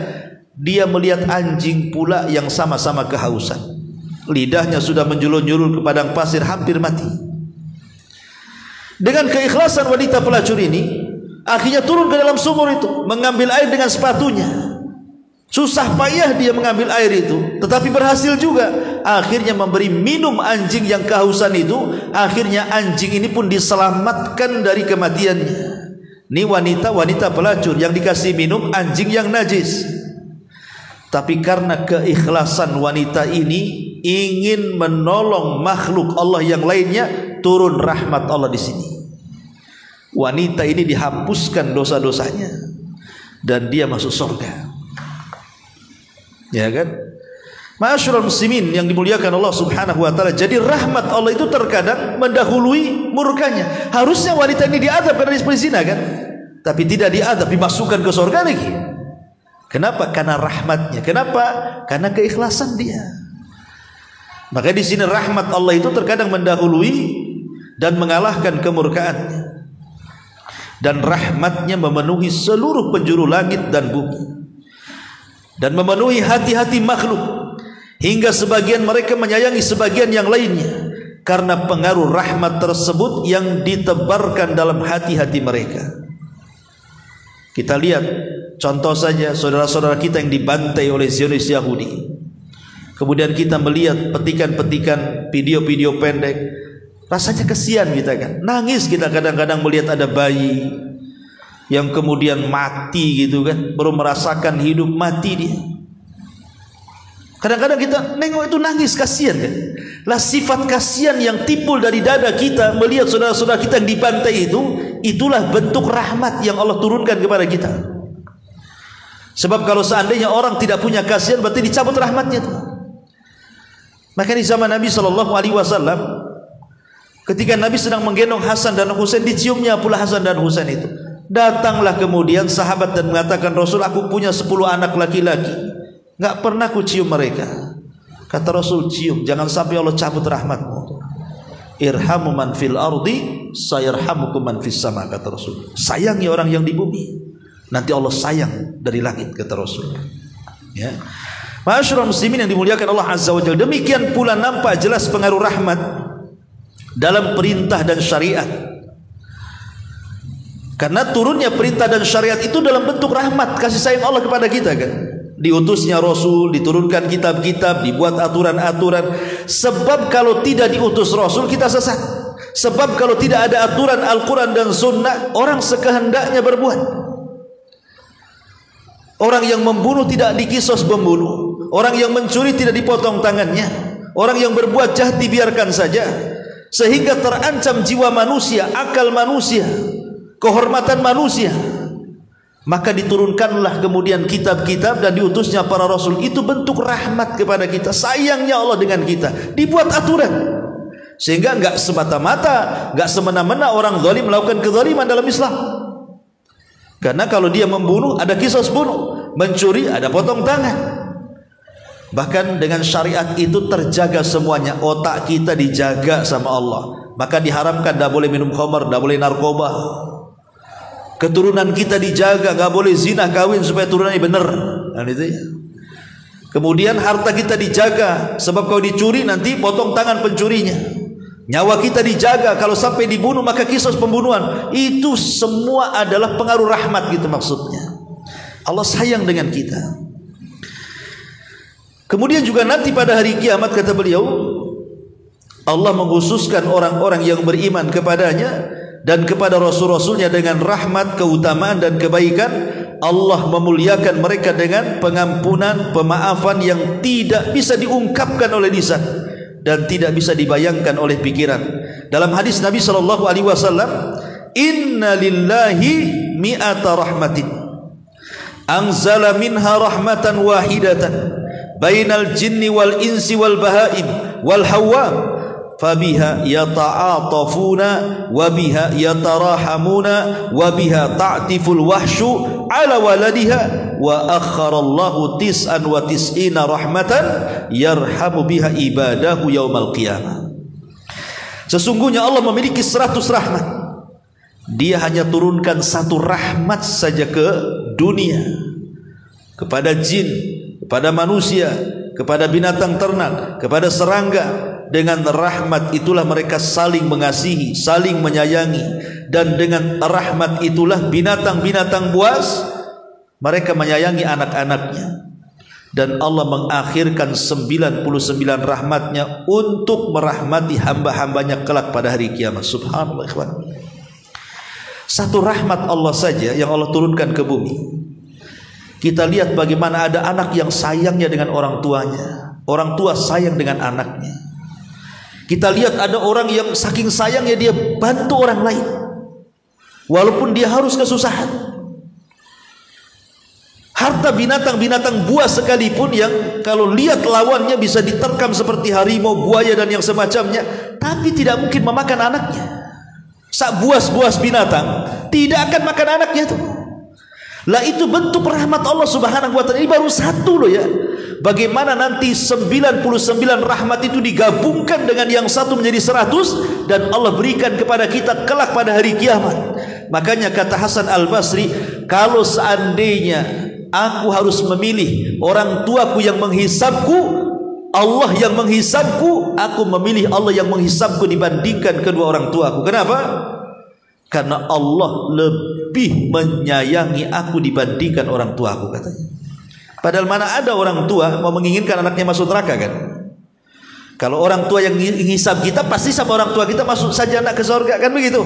dia melihat anjing pula yang sama-sama kehausan. Lidahnya sudah menjulur-julur ke padang pasir, hampir mati. Dengan keikhlasan wanita pelacur ini, akhirnya turun ke dalam sumur itu, mengambil air dengan sepatunya. Susah payah dia mengambil air itu, tetapi berhasil juga. Akhirnya memberi minum anjing yang kehausan itu. Akhirnya anjing ini pun diselamatkan dari kematiannya. Ini wanita pelacur yang dikasih minum anjing yang najis. Tapi karena keikhlasan wanita ini ingin menolong makhluk Allah yang lainnya, turun rahmat Allah di sini. Wanita ini dihapuskan dosa-dosanya dan dia masuk surga. Ya kan? Ma'asyiral muslimin yang dimuliakan Allah Subhanahu wa taala. Jadi rahmat Allah itu terkadang mendahului murkanya. Harusnya wanita ini diazab karena dia zina kan? Tapi tidak diazab, dimasukkan ke surga lagi. Kenapa? Karena rahmatnya. Kenapa? Karena keikhlasan dia. Maka di sini rahmat Allah itu terkadang mendahului dan mengalahkan kemurkaannya. Dan rahmatnya memenuhi seluruh penjuru langit dan bumi. Dan memenuhi hati-hati makhluk, hingga sebagian mereka menyayangi sebagian yang lainnya karena pengaruh rahmat tersebut yang ditebarkan dalam hati-hati mereka. Kita lihat contoh saja saudara-saudara kita yang dibantai oleh Zionis Yahudi. Kemudian kita melihat petikan-petikan video-video pendek, rasanya kesian kita kan. Nangis kita kadang-kadang melihat ada bayi yang kemudian mati gitu kan, baru merasakan hidup, mati dia. Kadang-kadang kita nengok itu nangis, kasihan kan. Lah sifat kasihan yang timbul dari dada kita melihat saudara-saudara kita yang dibantai itu, itulah bentuk rahmat yang Allah turunkan kepada kita. Sebab kalau seandainya orang tidak punya kasihan, berarti dicabut rahmatnya itu. Maka di zaman Nabi SAW, ketika Nabi sedang menggendong Hasan dan Husain, diciumnya pula Hasan dan Husain itu. Datanglah kemudian sahabat dan mengatakan, Rasul, aku punya 10 anak laki-laki, enggak pernah ku cium mereka. Kata Rasul, cium, jangan sampai Allah cabut rahmatmu. Irhamu man fil ardi sayarhamukum man fis sama, kata Rasul. Sayangi orang yang di bumi, nanti Allah sayang dari langit, kata Rasul. Ya. Ma'asyiral muslimin yang dimuliakan Allah Azza wa Jalla, demikian pula nampak jelas pengaruh rahmat dalam perintah dan syariat. Karena turunnya perintah dan syariat itu dalam bentuk rahmat, kasih sayang Allah kepada kita kan. Diutusnya Rasul, diturunkan kitab-kitab, dibuat aturan-aturan. Sebab kalau tidak diutus Rasul, kita sesat. Sebab kalau tidak ada aturan Al-Quran dan Sunnah, orang sekehendaknya berbuat. Orang yang membunuh tidak dikisos membunuh, orang yang mencuri tidak dipotong tangannya, orang yang berbuat jahat dibiarkan saja, sehingga terancam jiwa manusia, akal manusia, kehormatan manusia. Maka diturunkanlah kemudian kitab-kitab dan diutusnya para rasul. Itu bentuk rahmat kepada kita, sayangnya Allah dengan kita. Dibuat aturan sehingga enggak semata-mata, enggak semena-mena orang zalim melakukan kezaliman dalam Islam. Karena kalau dia membunuh ada kisos bunuh, mencuri ada potong tangan. Bahkan dengan syariat itu terjaga semuanya, otak kita dijaga sama Allah. Maka diharamkan tidak boleh minum khamar, tidak boleh narkoba. Keturunan kita dijaga, gak boleh zina kawin supaya turunannya benar. Nah, itu ya. Kemudian harta kita dijaga, sebab kalau dicuri nanti potong tangan pencurinya. Nyawa kita dijaga, kalau sampai dibunuh maka kisos pembunuhan. Itu semua adalah pengaruh rahmat gitu maksudnya. Allah sayang dengan kita. Kemudian juga nanti pada hari kiamat kata beliau, Allah mengkhususkan orang-orang yang beriman kepadanya dan kepada Rasul-Rasulnya dengan rahmat, keutamaan dan kebaikan. Allah memuliakan mereka dengan pengampunan, pemaafan yang tidak bisa diungkapkan oleh lisan dan tidak bisa dibayangkan oleh pikiran. Dalam hadis Nabi SAW, Inna lillahi mi'ata rahmatin anzala minha rahmatan wahidatan bainal jinni wal insi wal bahaim wal hawam fabiha yata'atafuna wa biha yatarahamuna wa biha ta'tiful wahsyu ala waladiha wa akharallahu tis'an wa tis'ina rahmatan yarhamu biha ibadahu yaumal qiyamah. Sesungguhnya Allah memiliki 100 rahmat. Dia hanya turunkan 1 rahmat saja ke dunia, kepada jin, kepada manusia, kepada binatang ternak, kepada serangga. Dengan rahmat itulah mereka saling mengasihi, saling menyayangi. Dan dengan rahmat itulah binatang-binatang buas mereka menyayangi anak-anaknya. Dan Allah mengakhirkan 99 rahmatnya untuk merahmati hamba-hambanya kelak pada hari kiamat. Subhanallah ikhwan. 1 rahmat Allah saja yang Allah turunkan ke bumi. Kita lihat bagaimana ada anak yang sayangnya dengan orang tuanya, orang tua sayang dengan anaknya. Kita lihat ada orang yang saking sayangnya dia bantu orang lain walaupun dia harus kesusahan. Harta binatang-binatang buas sekalipun yang kalau lihat lawannya bisa diterkam seperti harimau, buaya dan yang semacamnya, tapi tidak mungkin memakan anaknya. Sak buas-buas binatang tidak akan makan anaknya itu. Lah itu bentuk rahmat Allah Subhanahu wa taala. Ini baru 1 loh ya. Bagaimana nanti 99 rahmat itu digabungkan dengan yang 1 menjadi 100 dan Allah berikan kepada kita kelak pada hari kiamat. Makanya kata Hasan Al-Basri, kalau seandainya aku harus memilih orang tuaku yang menghisabku, Allah yang menghisabku, aku memilih Allah yang menghisabku dibandingkan kedua orang tuaku. Kenapa? Karena Allah lebih menyayangi aku dibandingkan orang tuaku, katanya. Padahal mana ada orang tua mau menginginkan anaknya masuk neraka kan? Kalau orang tua yang menghisab kita, pasti sama orang tua kita masuk saja anak ke surga kan begitu.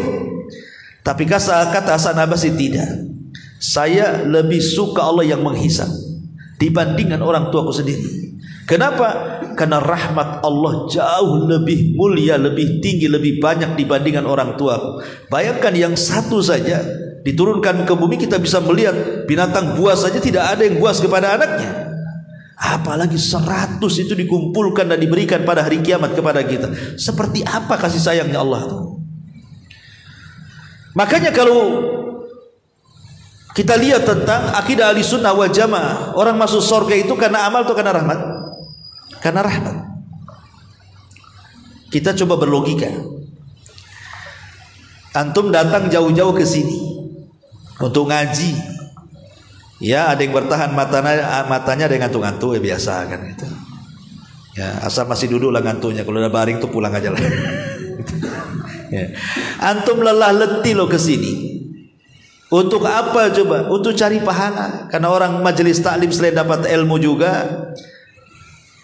Tapi kata Hasan Al-Basri tidak. Saya lebih suka Allah yang menghisab dibandingkan orang tuaku sendiri. Kenapa? Karena rahmat Allah jauh lebih mulia, lebih tinggi, lebih banyak dibandingkan orang tuaku. Bayangkan yang 1 saja diturunkan ke bumi, kita bisa melihat binatang buas saja tidak ada yang buas kepada anaknya. Apalagi 100 itu dikumpulkan dan diberikan pada hari kiamat kepada kita. Seperti apa kasih sayangnya Allah itu. Makanya kalau kita lihat tentang akidah Ahlussunnah wal Jamaah, orang masuk surga itu karena amal atau karena rahmat? Karena rahmat. Kita coba berlogika. Antum datang jauh-jauh ke sini untuk ngaji. Ya, ada yang bertahan matanya ada yang ngantuk-ngantuk, ya biasa kan gitu. Ya, asal masih duduk lah ngantuknya. Kalau udah baring tuh pulang aja lah. Ya. Antum lelah letih lo ke sini. Untuk apa coba? Untuk cari pahala. Karena orang majelis taklim selain dapat ilmu juga,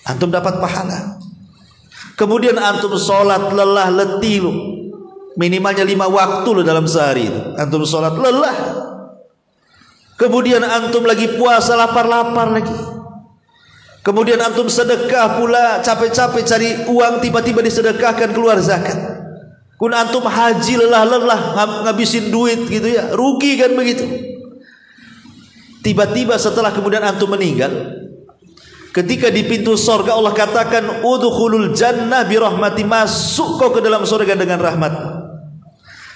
antum dapat pahala. Kemudian antum sholat lelah letih lo. Minimalnya 5 waktu lo dalam sehari itu. Antum sholat lelah. Kemudian antum lagi puasa lapar-lapar lagi. Kemudian antum sedekah pula, capek-capek cari uang, tiba-tiba disedekahkan keluar zakat. Kun antum haji lelah-lelah ngabisin duit gitu ya, rugi kan begitu. Tiba-tiba setelah kemudian antum meninggal, ketika di pintu surga Allah katakan udkhulul jannah bi rahmati, masuk kau ke dalam surga dengan rahmat.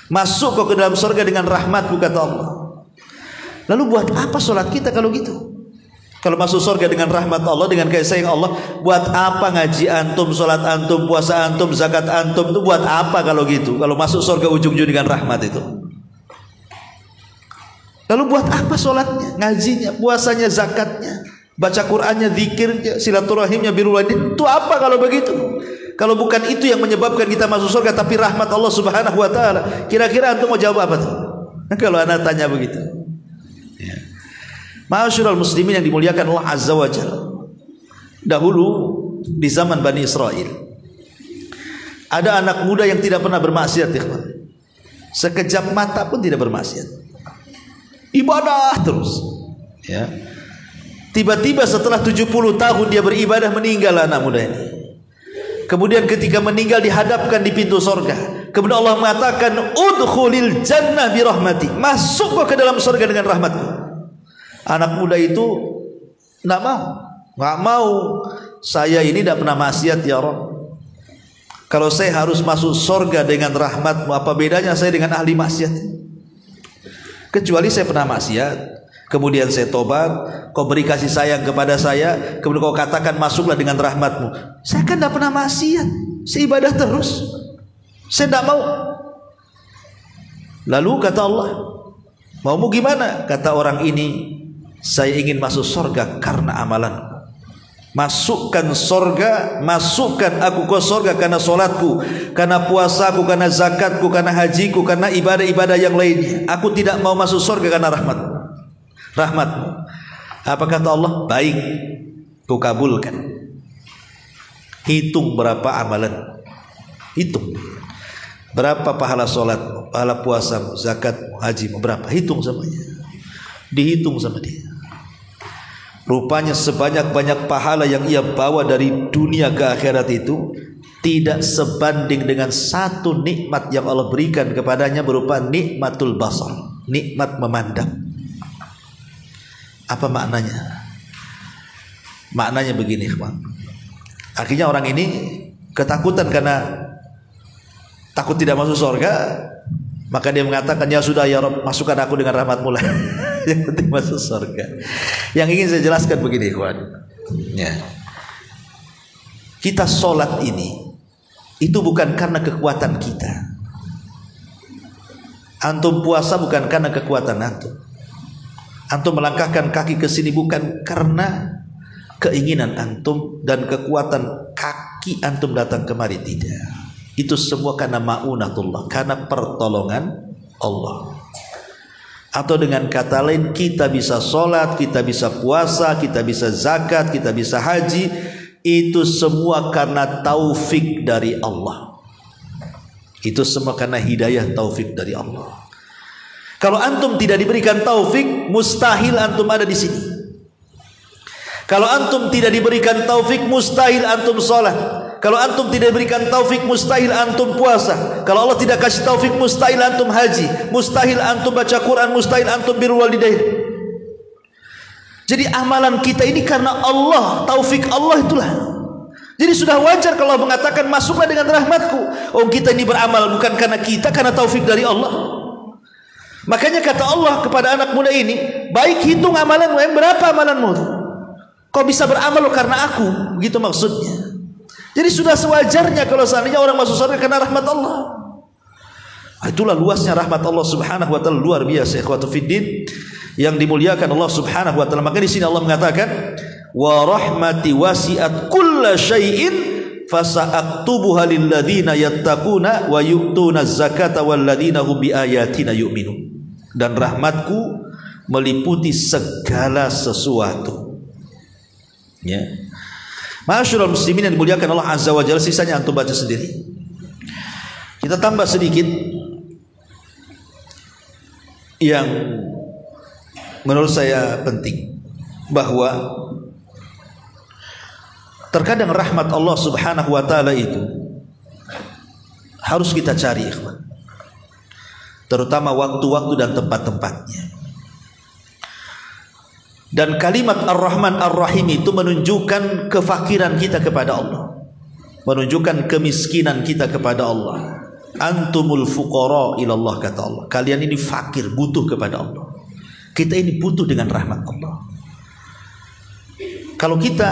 Masuk kau ke dalam surga dengan rahmatku, kata Allah. Lalu buat apa sholat kita kalau gitu? Kalau masuk surga dengan rahmat Allah, dengan kasih sayang Allah, buat apa ngaji antum, sholat antum, puasa antum, zakat antum, itu buat apa kalau gitu? Kalau masuk surga ujung-ujung dengan rahmat itu. Lalu buat apa sholatnya, ngajinya, puasanya, zakatnya, baca Qur'annya, zikirnya, silaturahimnya, birrul walidain, itu apa kalau begitu? Kalau bukan itu yang menyebabkan kita masuk surga, tapi rahmat Allah Subhanahu wa taala, kira-kira antum mau jawab apa tuh? Kalau anak tanya begitu. Ya. Ma'asyiral muslimin yang dimuliakan Allah Azza wa Jalla. Dahulu di zaman Bani Israel ada anak muda yang tidak pernah bermaksiat, ikhwan. Sekejap mata pun tidak bermaksiat. Ibadah terus. Ya. Tiba-tiba setelah 70 tahun dia beribadah, meninggal anak muda ini. Kemudian ketika meninggal dihadapkan di pintu surga. Kemudian Allah mengatakan udkhulil jannah bi rahmati, masuk ke dalam surga dengan rahmatku. Anak muda itu nggak mau. Saya ini tidak pernah maksiat ya Rabb. Kalau saya harus masuk surga dengan rahmat-Mu, apa bedanya saya dengan ahli maksiat? Kecuali saya pernah maksiat, kemudian saya tobat, Kau beri kasih sayang kepada saya, kemudian Kau katakan masuklah dengan rahmat-Mu. Saya kan tidak pernah maksiat, saya ibadah terus, saya tidak mau. Lalu kata Allah, maumu gimana? Kata orang ini, saya ingin masuk surga karena amalan. Masukkan surga, masukkan aku ke surga karena solatku, karena puasaku, karena zakatku, karena hajiku, karena ibadah-ibadah yang lainnya. Aku tidak mau masuk surga karena rahmat-Mu. Rahmat-Mu. Apa kata Allah? Baik, ku kabulkan. Hitung berapa amalan, hitung berapa pahala solat, pahala puasa, zakat, haji, berapa, hitung semuanya, dihitung sama dia. Rupanya sebanyak-banyak pahala yang ia bawa dari dunia ke akhirat itu tidak sebanding dengan satu nikmat yang Allah berikan kepadanya berupa nikmatul basar, nikmat memandang. Apa maknanya? Maknanya begini, Bang. Akhirnya orang ini ketakutan karena takut tidak masuk surga, maka dia mengatakan, ya sudah ya Rabb, masukkan aku dengan rahmat-Mu lah. Yang penting masuk surga. Yang ingin saya jelaskan begini, kawan. Ya. Kita sholat ini itu bukan karena kekuatan kita. Antum puasa bukan karena kekuatan antum. Antum melangkahkan kaki ke sini bukan karena keinginan antum dan kekuatan kaki antum datang kemari, tidak. Itu semua karena ma'unatullah, karena pertolongan Allah. Atau dengan kata lain, kita bisa sholat, kita bisa puasa, kita bisa zakat, kita bisa haji, itu semua karena taufik dari Allah. Itu semua karena hidayah taufik dari Allah. Kalau antum tidak diberikan taufik, mustahil antum ada di sini. Kalau antum tidak diberikan taufik, mustahil antum sholat. Kalau antum tidak diberikan taufik, mustahil antum puasa. Kalau Allah tidak kasih taufik, mustahil antum haji, mustahil antum baca Quran, mustahil antum birrul walidain. Jadi amalan kita ini karena Allah, taufik Allah itulah. Jadi sudah wajar kalau Allah mengatakan masuklah dengan rahmatku. Oh, kita ini beramal bukan karena kita, karena taufik dari Allah. Makanya kata Allah kepada anak muda ini, baik hitung amalanmu, yang berapa amalanmu? Kau bisa beramal karena aku, begitu maksudnya. Jadi sudah sewajarnya kalau seandainya orang masuk surga karena rahmat Allah. Itulah luasnya rahmat Allah Subhanahu wa taala, luar biasa ikhwatu fiddin yang dimuliakan Allah Subhanahu wa taala. Maka di sini Allah mengatakan, "Wa rahmati wasi'at kulla syai'in fasa'aktubuha lil ladzina yattaquna wa yu'tuna zakata wal ladzina hum bi ayatina yu'minun." Dan rahmatku meliputi segala sesuatu. Ya. Masyarul muslimin yang dimuliakan Allah Azza wa Jalla, sisanya antum baca sendiri. Kita tambah sedikit yang menurut saya penting, bahwa terkadang rahmat Allah Subhanahu wa taala itu harus kita cari, ikhwan. Terutama waktu-waktu dan tempat-tempatnya. Dan kalimat Ar-Rahman Ar-Rahim itu menunjukkan kefakiran kita kepada Allah, menunjukkan kemiskinan kita kepada Allah. Antumul fuqara ilallah, kata Allah. Kalian ini fakir, butuh kepada Allah. Kita ini butuh dengan rahmat Allah. Kalau kita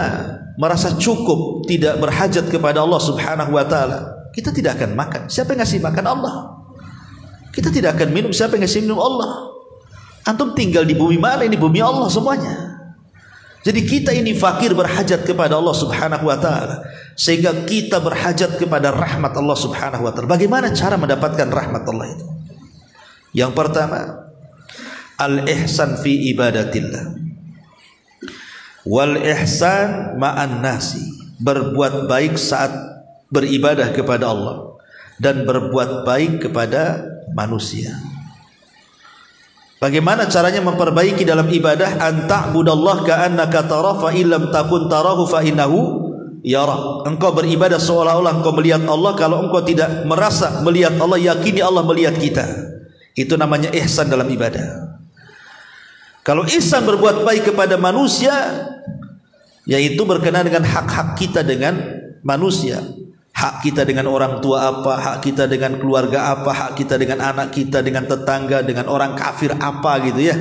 merasa cukup, tidak berhajat kepada Allah Subhanahu wa taala, kita tidak akan makan. Siapa yang ngasih makan? Allah. Kita tidak akan minum. Siapa yang ngasih minum? Allah. Antum tinggal di bumi mana? Ini bumi Allah semuanya. Jadi kita ini fakir, berhajat kepada Allah Subhanahu wa taala, sehingga kita berhajat kepada rahmat Allah Subhanahu wa taala. Bagaimana cara mendapatkan rahmat Allah itu? Yang pertama, al-ihsan fi ibadatillah. Wal ihsan ma'an nasi. Berbuat baik saat beribadah kepada Allah dan berbuat baik kepada manusia. Bagaimana caranya memperbaiki dalam ibadah? Anta'budallah ka'annaka tarahu fa illam takun tarahu fa innahu yara. Engkau beribadah seolah-olah engkau melihat Allah. Kalau engkau tidak merasa melihat Allah, yakini Allah melihat kita. Itu namanya ihsan dalam ibadah. Kalau ihsan berbuat baik kepada manusia, yaitu berkenaan dengan hak-hak kita dengan manusia. Hak kita dengan orang tua apa, hak kita dengan keluarga apa, hak kita dengan anak kita, dengan tetangga, dengan orang kafir apa gitu ya.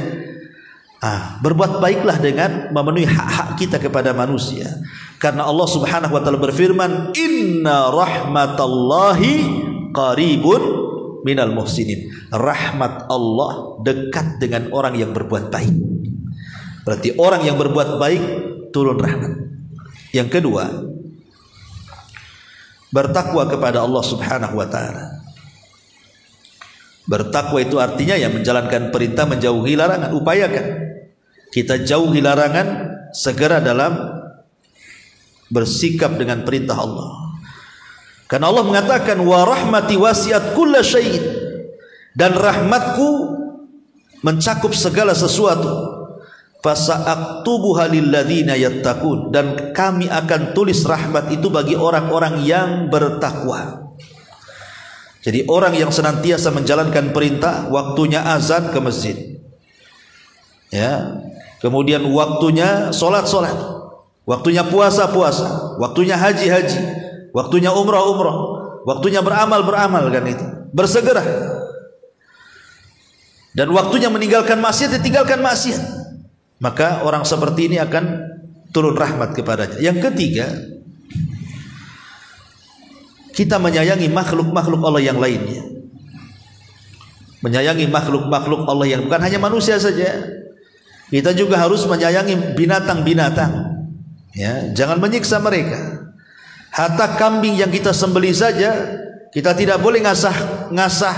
Berbuat baiklah dengan memenuhi hak-hak kita kepada manusia. Karena Allah Subhanahu wa taala berfirman, "Inna rahmatallahi qaribun minal muhsinin." Rahmat Allah dekat dengan orang yang berbuat baik. Berarti orang yang berbuat baik turun rahmat. Yang kedua, bertakwa kepada Allah Subhanahu wa taala. Bertakwa itu artinya ya menjalankan perintah, menjauhi larangan. Upayakan kita jauhi larangan, segera dalam bersikap dengan perintah Allah. Karena Allah mengatakan, wa rahmati wasi'at kulla syai'in, dan rahmatku mencakup segala sesuatu. Fasa'aktubuha lilladzina yattaqun, dan kami akan tulis rahmat itu bagi orang-orang yang bertakwa. Jadi orang yang senantiasa menjalankan perintah, waktunya azan ke masjid, ya, kemudian waktunya solat-solat, waktunya puasa-puasa, waktunya haji-haji, waktunya umrah-umrah, waktunya beramal-beramal, kan itu bersegera. Dan waktunya meninggalkan maksiat, ditinggalkan maksiat. Maka orang seperti ini akan turun rahmat kepadanya. Yang ketiga, kita menyayangi makhluk-makhluk Allah yang lainnya. Menyayangi makhluk-makhluk Allah yang bukan hanya manusia saja. Kita juga harus menyayangi binatang-binatang. Ya, jangan menyiksa mereka. Hatta kambing yang kita sembelih saja, kita tidak boleh ngasah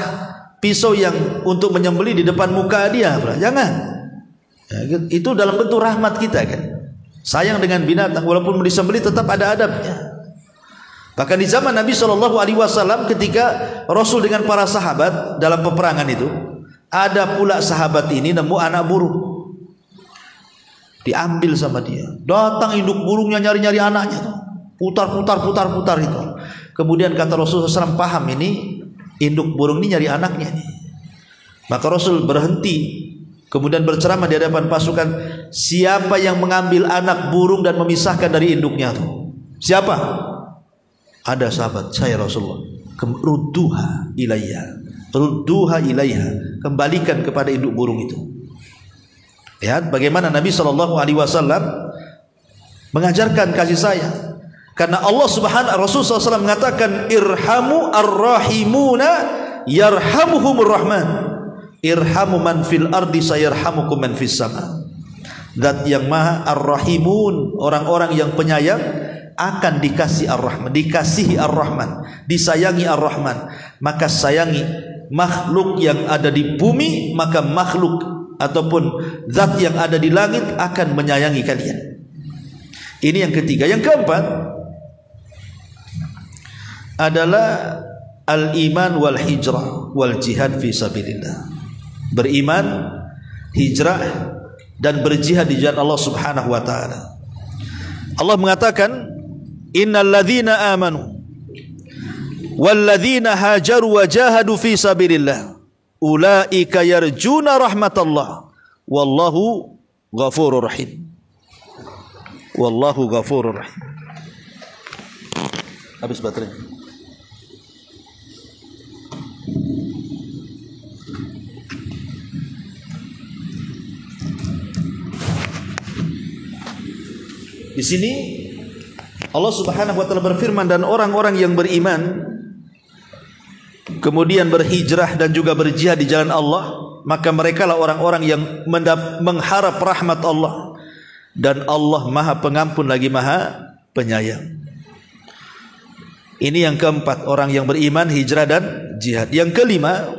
pisau yang untuk menyembelih di depan muka dia. Jangan. Ya, itu dalam bentuk rahmat kita, kan. Sayang dengan binatang, walaupun disembelih tetap ada adabnya. Bahkan di zaman Nabi SAW, ketika Rasul dengan para sahabat dalam peperangan itu, ada pula sahabat ini nemu anak burung, diambil sama dia. Datang induk burungnya nyari-nyari anaknya tuh. Putar itu. Kemudian kata Rasul SAW, paham ini induk burung ini nyari anaknya nih. Maka Rasul berhenti, kemudian berceramah di hadapan pasukan, siapa yang mengambil anak burung dan memisahkan dari induknya tuh? Siapa? Ada sahabat, saya Rasulullah. Rudduha ilayha, kembalikan kepada induk burung itu. Lihat bagaimana Nabi SAW mengajarkan kasih sayang. Karena Allah Rasul SAW mengatakan, irhamu ar-rahimuna yarhamuhumur rahman. Irhamu man fil ardi sayarhamukum man fis sama. Zat yang maha ar-rahimun, orang-orang yang penyayang akan dikasihi ar-rahman, disayangi ar-rahman. Maka sayangi makhluk yang ada di bumi, maka makhluk ataupun zat yang ada di langit akan menyayangi kalian. Ini yang ketiga. Yang keempat adalah al-iman wal hijrah wal jihad fi sabilillah. Beriman, hijrah, dan berjihad di jalan Allah Subhanahu wa taala. Allah mengatakan, innal ladzina amanu wal ladzina hajaru wa jahadu fi sabilillah ulaika yarjuna rahmatallah wallahu ghafurur rahim. Wallahu ghafurur rahim. Habis baterai. Di sini Allah Subhanahu wa taala berfirman, dan orang-orang yang beriman kemudian berhijrah dan juga berjihad di jalan Allah, maka merekalah orang-orang yang mengharap rahmat Allah, dan Allah Maha Pengampun lagi Maha Penyayang. Ini yang keempat, orang yang beriman, hijrah, dan jihad. Yang kelima,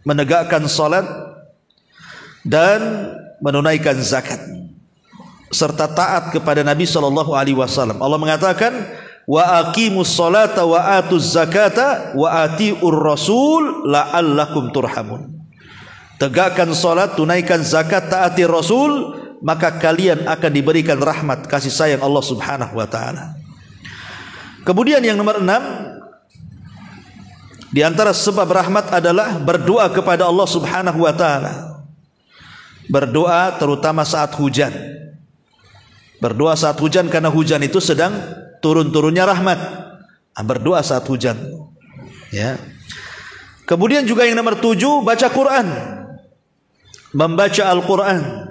menegakkan salat dan menunaikan zakat serta taat kepada Nabi SAW. Allah mengatakan, wa aqimus salata wa atuz zakata wa atiur rasul la'allakum turhamun. Tegakkan salat, tunaikan zakat, taati Rasul, maka kalian akan diberikan rahmat, kasih sayang Allah Subhanahu wa taala. Kemudian yang nomor 6, di antara sebab rahmat adalah berdoa kepada Allah Subhanahu wa taala. Berdoa terutama saat hujan. Berdoa saat hujan, karena hujan itu sedang turun-turunnya rahmat. Berdoa saat hujan. Ya. Kemudian juga yang nomor 7, baca Quran. Membaca Al-Quran.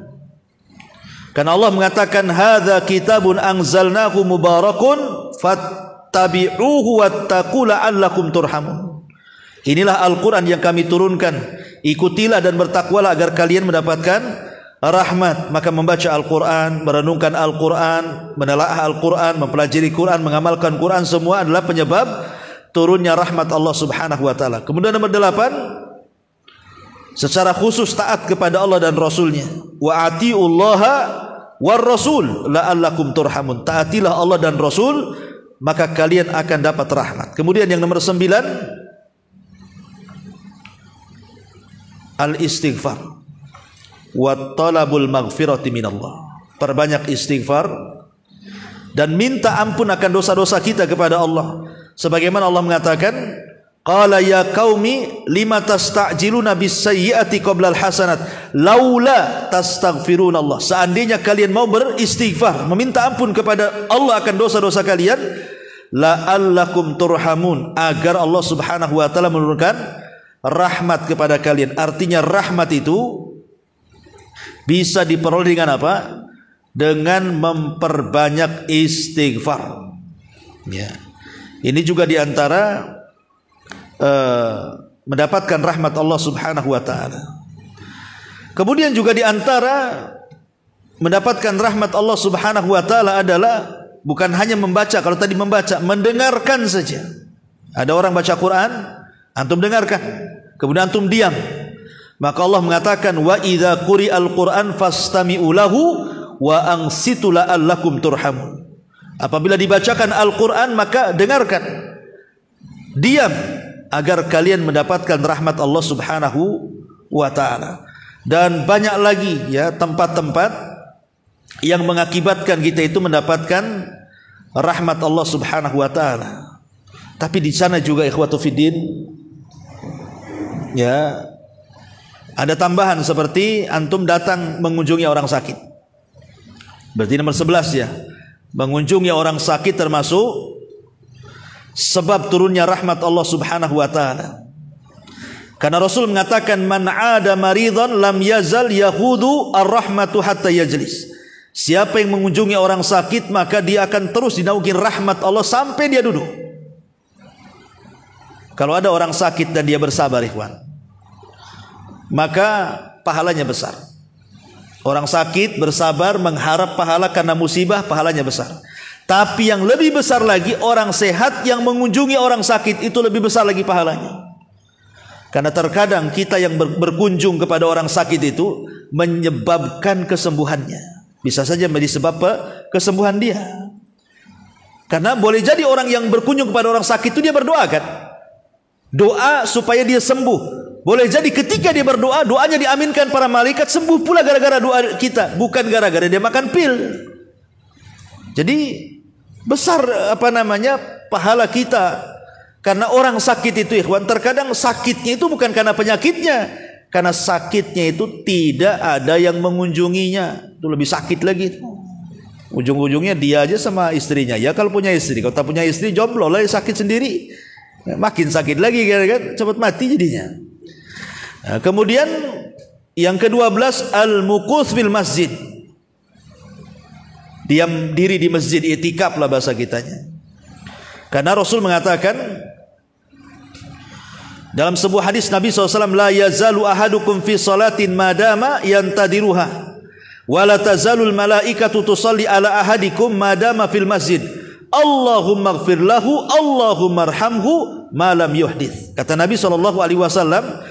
Karena Allah mengatakan, hadza kitabun anzalnahu mubarakun fattabi'uhu wattaqu la'allakum turhamun. Inilah Al-Quran yang kami turunkan, ikutilah dan bertakwalah agar kalian mendapatkan rahmat. Maka membaca Al-Quran, merenungkan Al-Quran, menelaah Al-Quran, mempelajari Quran, mengamalkan Quran, semua adalah penyebab turunnya rahmat Allah subhanahu wa ta'ala. Kemudian nomor 8, secara khusus taat kepada Allah dan Rasulnya. Wa atiullaha war rasul la'allakum turhamun. Taatilah Allah dan Rasul, maka kalian akan dapat rahmat. Kemudian yang nomor 9, al-istighfar wa talabul maghfirati minallah. Perbanyak istighfar dan minta ampun akan dosa-dosa kita kepada Allah. Sebagaimana Allah mengatakan, qala ya qaumi lima tasta'jiluna bis sayyiati qabla al hasanat laula tastaghfirunallah. Seandainya kalian mau beristighfar, meminta ampun kepada Allah akan dosa-dosa kalian, la'allakum turhamun, agar Allah subhanahu wa ta'ala menurunkan rahmat kepada kalian. Artinya rahmat itu bisa diperoleh dengan apa? Dengan memperbanyak istighfar. Ya. Ini juga diantara mendapatkan rahmat Allah subhanahu wa ta'ala. Kemudian juga diantara mendapatkan rahmat Allah subhanahu wa ta'ala adalah bukan hanya membaca. Kalau tadi membaca, mendengarkan saja. Ada orang baca Quran, antum dengarkan, kemudian antum diam. Maka Allah mengatakan, wa idza quri'al Qur'an fastami'u lahu wa ansitu la'allakum turhamun. Apabila dibacakan Al-Quran, maka dengarkan, diam, agar kalian mendapatkan rahmat Allah subhanahu wa ta'ala. Dan banyak lagi ya tempat-tempat yang mengakibatkan kita itu mendapatkan rahmat Allah subhanahu wa ta'ala. Tapi di sana juga ikhwatu fiddin, ya, ada tambahan seperti antum datang mengunjungi orang sakit. Berarti nomor 11 ya. Mengunjungi orang sakit termasuk sebab turunnya rahmat Allah subhanahu wa ta'ala. Karena Rasul mengatakan, man 'ada maridhan lam yazal yahudu ar-rahmatu hatta yajlis. Siapa yang mengunjungi orang sakit, maka dia akan terus dinauki rahmat Allah sampai dia duduk. Kalau ada orang sakit dan dia bersabar, ikhwan, maka pahalanya besar. Orang sakit bersabar mengharap pahala karena musibah, pahalanya besar. Tapi yang lebih besar lagi, orang sehat yang mengunjungi orang sakit, itu lebih besar lagi pahalanya. Karena terkadang kita yang berkunjung kepada orang sakit itu menyebabkan kesembuhannya. Bisa saja menjadi sebab kesembuhan dia. Karena boleh jadi orang yang berkunjung kepada orang sakit itu dia berdoa kan, doa supaya dia sembuh. Boleh jadi ketika dia berdoa, doanya diaminkan para malaikat, sembuh pula gara-gara doa kita, bukan gara-gara dia makan pil. Jadi besar pahala kita. Karena orang sakit itu, ikhwan, terkadang sakitnya itu bukan karena penyakitnya, karena sakitnya itu tidak ada yang mengunjunginya. Itu lebih sakit lagi. Ujung-ujungnya dia aja sama istrinya. Ya kalau punya istri, kalau tak punya istri jomblo lah, sakit sendiri, makin sakit lagi kan, cepat mati jadinya. Nah, kemudian yang ke-12, al-mukuth fil masjid. Diam diri di masjid, itikaf lah bahasa kitanya. Karena Rasul mengatakan dalam sebuah hadis Nabi SAW, la yazalu ahadukum fi salatin madama yantadiruha wa la tazalul malaikatu tusalli ala ahadikum madama fil masjid Allahumma ighfir lahu Allahumma arhamhu ma lam yuhdits. Kata Nabi SAW,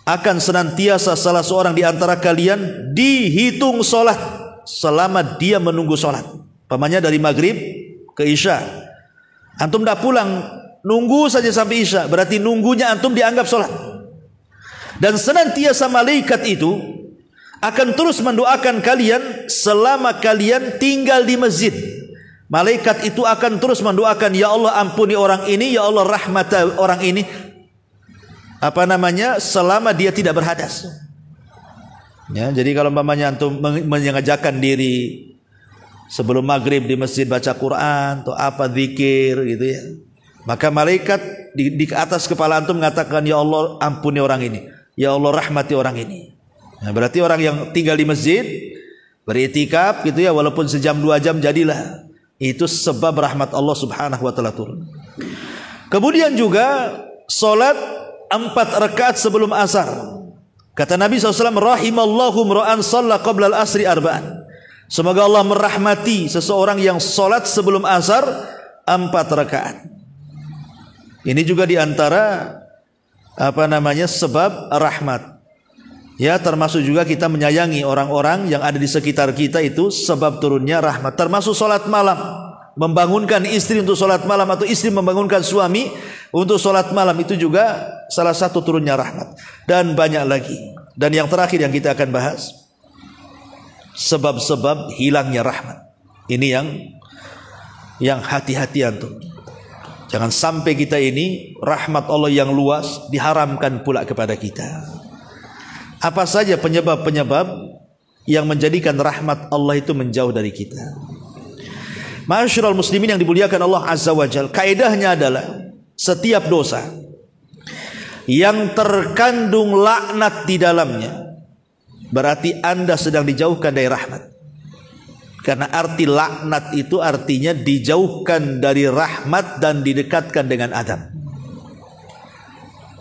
akan senantiasa salah seorang di antara kalian dihitung solat selama dia menunggu solat. Pamannya dari maghrib ke isya, antum dah pulang, nunggu saja sampai isya, berarti nunggunya antum dianggap solat. Dan senantiasa malaikat itu akan terus mendoakan kalian selama kalian tinggal di masjid. Malaikat itu akan terus mendoakan, ya Allah ampuni orang ini, ya Allah rahmati orang ini, selama dia tidak berhadas. Ya, jadi kalau umpamanya antum menyengajakan diri sebelum maghrib di masjid baca Quran atau apa zikir gitu ya, maka malaikat di atas kepala antum mengatakan, ya Allah ampuni orang ini, ya Allah rahmati orang ini. Nah, berarti orang yang tinggal di masjid beritikaf gitu ya, walaupun sejam 2 jam jadilah, itu sebab rahmat Allah Subhanahu wa taala turun. Kemudian juga salat 4 rakaat sebelum asar. Kata Nabi SAW, rahimallahu mra'an shalla qabla al-asri arba'an. Semoga Allah merahmati seseorang yang salat sebelum asar 4 rakaat. Ini juga diantara sebab rahmat. Ya, termasuk juga kita menyayangi orang-orang yang ada di sekitar kita, itu sebab turunnya rahmat. Termasuk salat malam, membangunkan istri untuk salat malam atau istri membangunkan suami untuk salat malam, itu juga salah satu turunnya rahmat. Dan banyak lagi. Dan yang terakhir yang kita akan bahas, sebab-sebab hilangnya rahmat. Ini yang hati-hatian tuh. Jangan sampai kita ini rahmat Allah yang luas diharamkan pula kepada kita. Apa saja penyebab-penyebab yang menjadikan rahmat Allah itu menjauh dari kita? Ma'asyiral muslimin yang dimuliakan Allah Azza wa Jalla, kaidahnya adalah setiap dosa yang terkandung laknat di dalamnya berarti Anda sedang dijauhkan dari rahmat. Karena arti laknat itu artinya dijauhkan dari rahmat dan didekatkan dengan azab.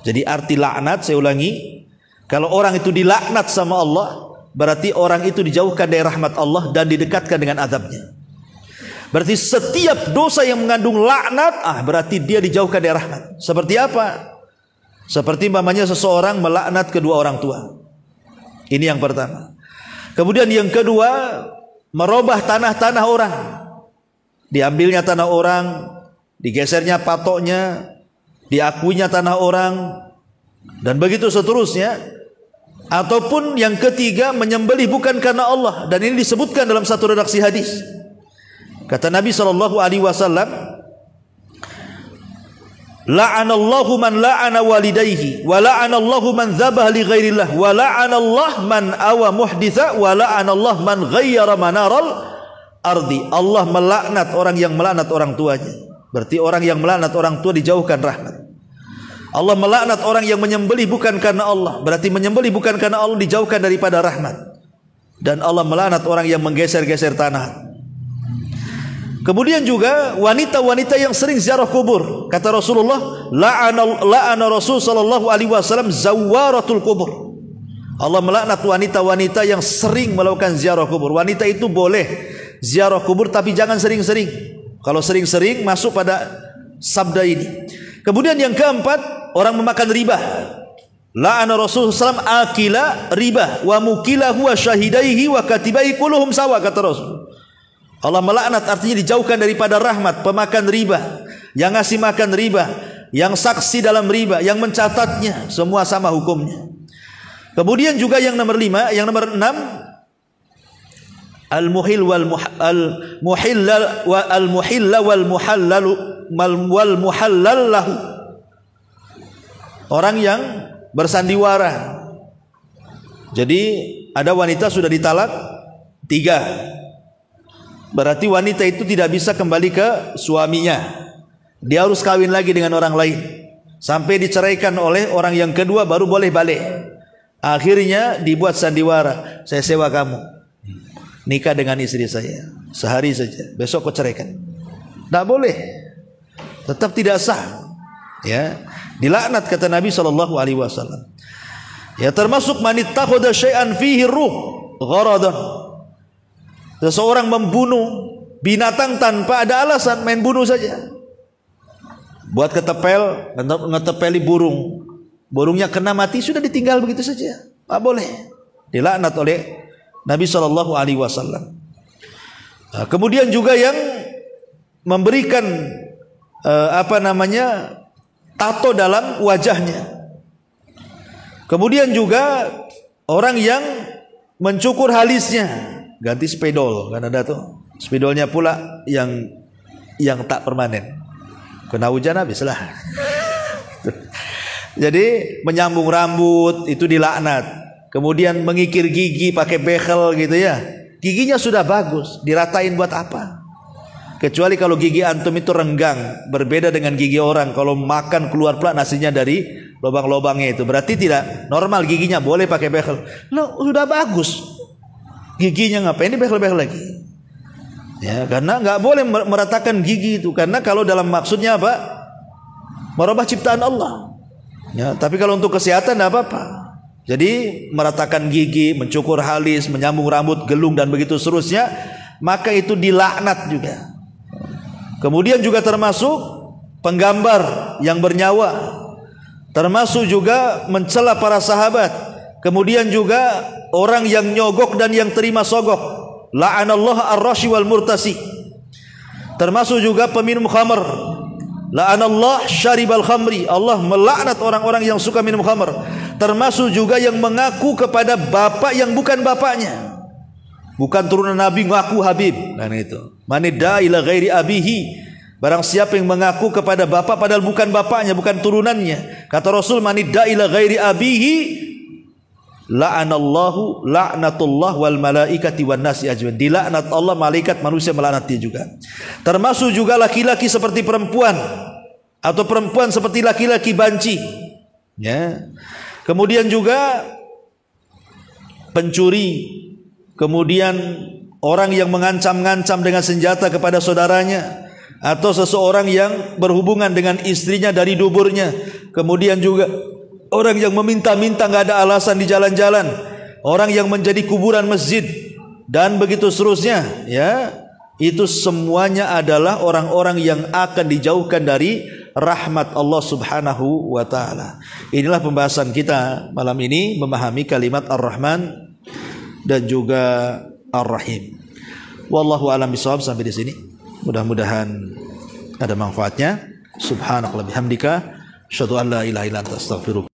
Jadi arti laknat, saya ulangi, kalau orang itu dilaknat sama Allah, berarti orang itu dijauhkan dari rahmat Allah dan didekatkan dengan azabnya. Berarti setiap dosa yang mengandung laknat, berarti dia dijauhkan dari rahmat. Seperti apa? Seperti umpamanya seseorang melaknat kedua orang tua. Ini yang pertama. Kemudian yang kedua, merubah tanah-tanah orang. Diambilnya tanah orang, digesernya patoknya, diakuinya tanah orang, dan begitu seterusnya. Ataupun yang ketiga, menyembelih bukan karena Allah. Dan ini disebutkan dalam satu redaksi hadis. Kata Nabi SAW, la'anallahu man la'ana walidayhi wa la'anallahu man dzabah li ghairillah wa la'anallahu man awa muhditsa wa la'anallahu man ghayyara manaral ardi. Allah melaknat orang yang melaknat orang tuanya. Berarti orang yang melaknat orang tua dijauhkan rahmat. Allah melaknat orang yang menyembelih bukan karena Allah. Berarti menyembelih bukan karena Allah dijauhkan daripada rahmat. Dan Allah melaknat orang yang menggeser-geser tanah. Kemudian juga wanita-wanita yang sering ziarah kubur. Kata Rasulullah, la'ana Rasul sallallahu alaihi wasallam zawaratul kubur. Allah melaknat wanita-wanita yang sering melakukan ziarah kubur. Wanita itu boleh ziarah kubur, tapi jangan sering-sering. Kalau sering-sering masuk pada sabda ini. Kemudian yang keempat, orang memakan riba. La'ana Rasul sallallahu alaihi wasallam akila riba wa mukilahu wa syahidaihi wa katibaihi kulluhum sawa, kata Rasul. Allah melaknat artinya dijauhkan daripada rahmat. Pemakan riba, yang ngasih makan riba, yang saksi dalam riba, yang mencatatnya, semua sama hukumnya. Kemudian juga yang nomor 5, yang nomor 6, al-muhil wal muhallal lahu. Orang yang bersandiwara. Jadi ada wanita sudah ditalak 3. Berarti wanita itu tidak bisa kembali ke suaminya. Dia harus kawin lagi dengan orang lain. Sampai diceraikan oleh orang yang kedua baru boleh balik. Akhirnya dibuat sandiwara. Saya sewa kamu. Nikah dengan istri saya. Sehari saja. Besok kau ceraikan. Tidak boleh. Tetap tidak sah. Ya. Dilaknat kata Nabi SAW. Ya, termasuk manittakhadha syai'an fihi ruh gharadan. Seseorang membunuh binatang tanpa ada alasan, main bunuh saja. Buat ketepel, ngetepeli burung. Burungnya kena mati, sudah ditinggal begitu saja. Tak boleh. Dilaknat oleh Nabi SAW. Nah, kemudian juga yang memberikan tato dalam wajahnya. Kemudian juga orang yang mencukur alisnya. Ganti spidol, kan ada tuh. Spidolnya pula yang tak permanen. Kena hujan habislah. Jadi menyambung rambut itu dilaknat. Kemudian mengikir gigi pakai bekel gitu ya. giginya sudah bagus, diratain buat apa? Kecuali kalau gigi antum itu renggang, berbeda dengan gigi orang. Kalau makan keluar pula nasinya dari lubang-lubangnya itu, berarti tidak normal giginya, boleh pakai behel. Loh, sudah bagus giginya, ngapain dibehel-behel lagi? Ya, karena nggak boleh meratakan gigi itu, karena kalau dalam maksudnya apa? Merubah ciptaan Allah. Ya, tapi kalau untuk kesehatan tidak apa-apa. Jadi meratakan gigi, mencukur halis, menyambung rambut, gelung dan begitu seterusnya, maka itu dilaknat juga. Kemudian juga termasuk penggambar yang bernyawa, termasuk juga mencela para sahabat. Kemudian juga orang yang nyogok dan yang terima sogok. La'anallahu ar-rashi wal murtasi. Termasuk juga peminum khamr. La'anallahu syaribal khamri. Allah melaknat orang-orang yang suka minum khamr. Termasuk juga yang mengaku kepada bapak yang bukan bapaknya. Bukan turunan Nabi, ngaku Habib. Nah itu. Manidda ila ghairi abihi. Barang siapa yang mengaku kepada bapak padahal bukan bapaknya, bukan turunannya. Kata Rasul, manidda ila ghairi abihi la'anallahu la'natullah wal malaikati wan nasi ajmain. Dilaknat Allah, malaikat, manusia melaknat dia juga. Termasuk juga laki-laki seperti perempuan atau perempuan seperti laki-laki banci. Ya. Kemudian juga pencuri. Kemudian orang yang mengancam-ngancam dengan senjata kepada saudaranya, atau seseorang yang berhubungan dengan istrinya dari duburnya. Kemudian juga orang yang meminta-minta nggak ada alasan di jalan-jalan, orang yang menjadi kuburan masjid dan begitu seterusnya. Ya, itu semuanya adalah orang-orang yang akan dijauhkan dari rahmat Allah Subhanahu wa taala. Inilah pembahasan kita malam ini, memahami kalimat Ar-Rahman dan juga Ar-Rahim. Wallahu a'lam bishawab. Sampai di sini. Mudah-mudahan ada manfaatnya. Subhanakallahumma bihamdika, asyhadu an la ilaha illa anta, astaghfiruka.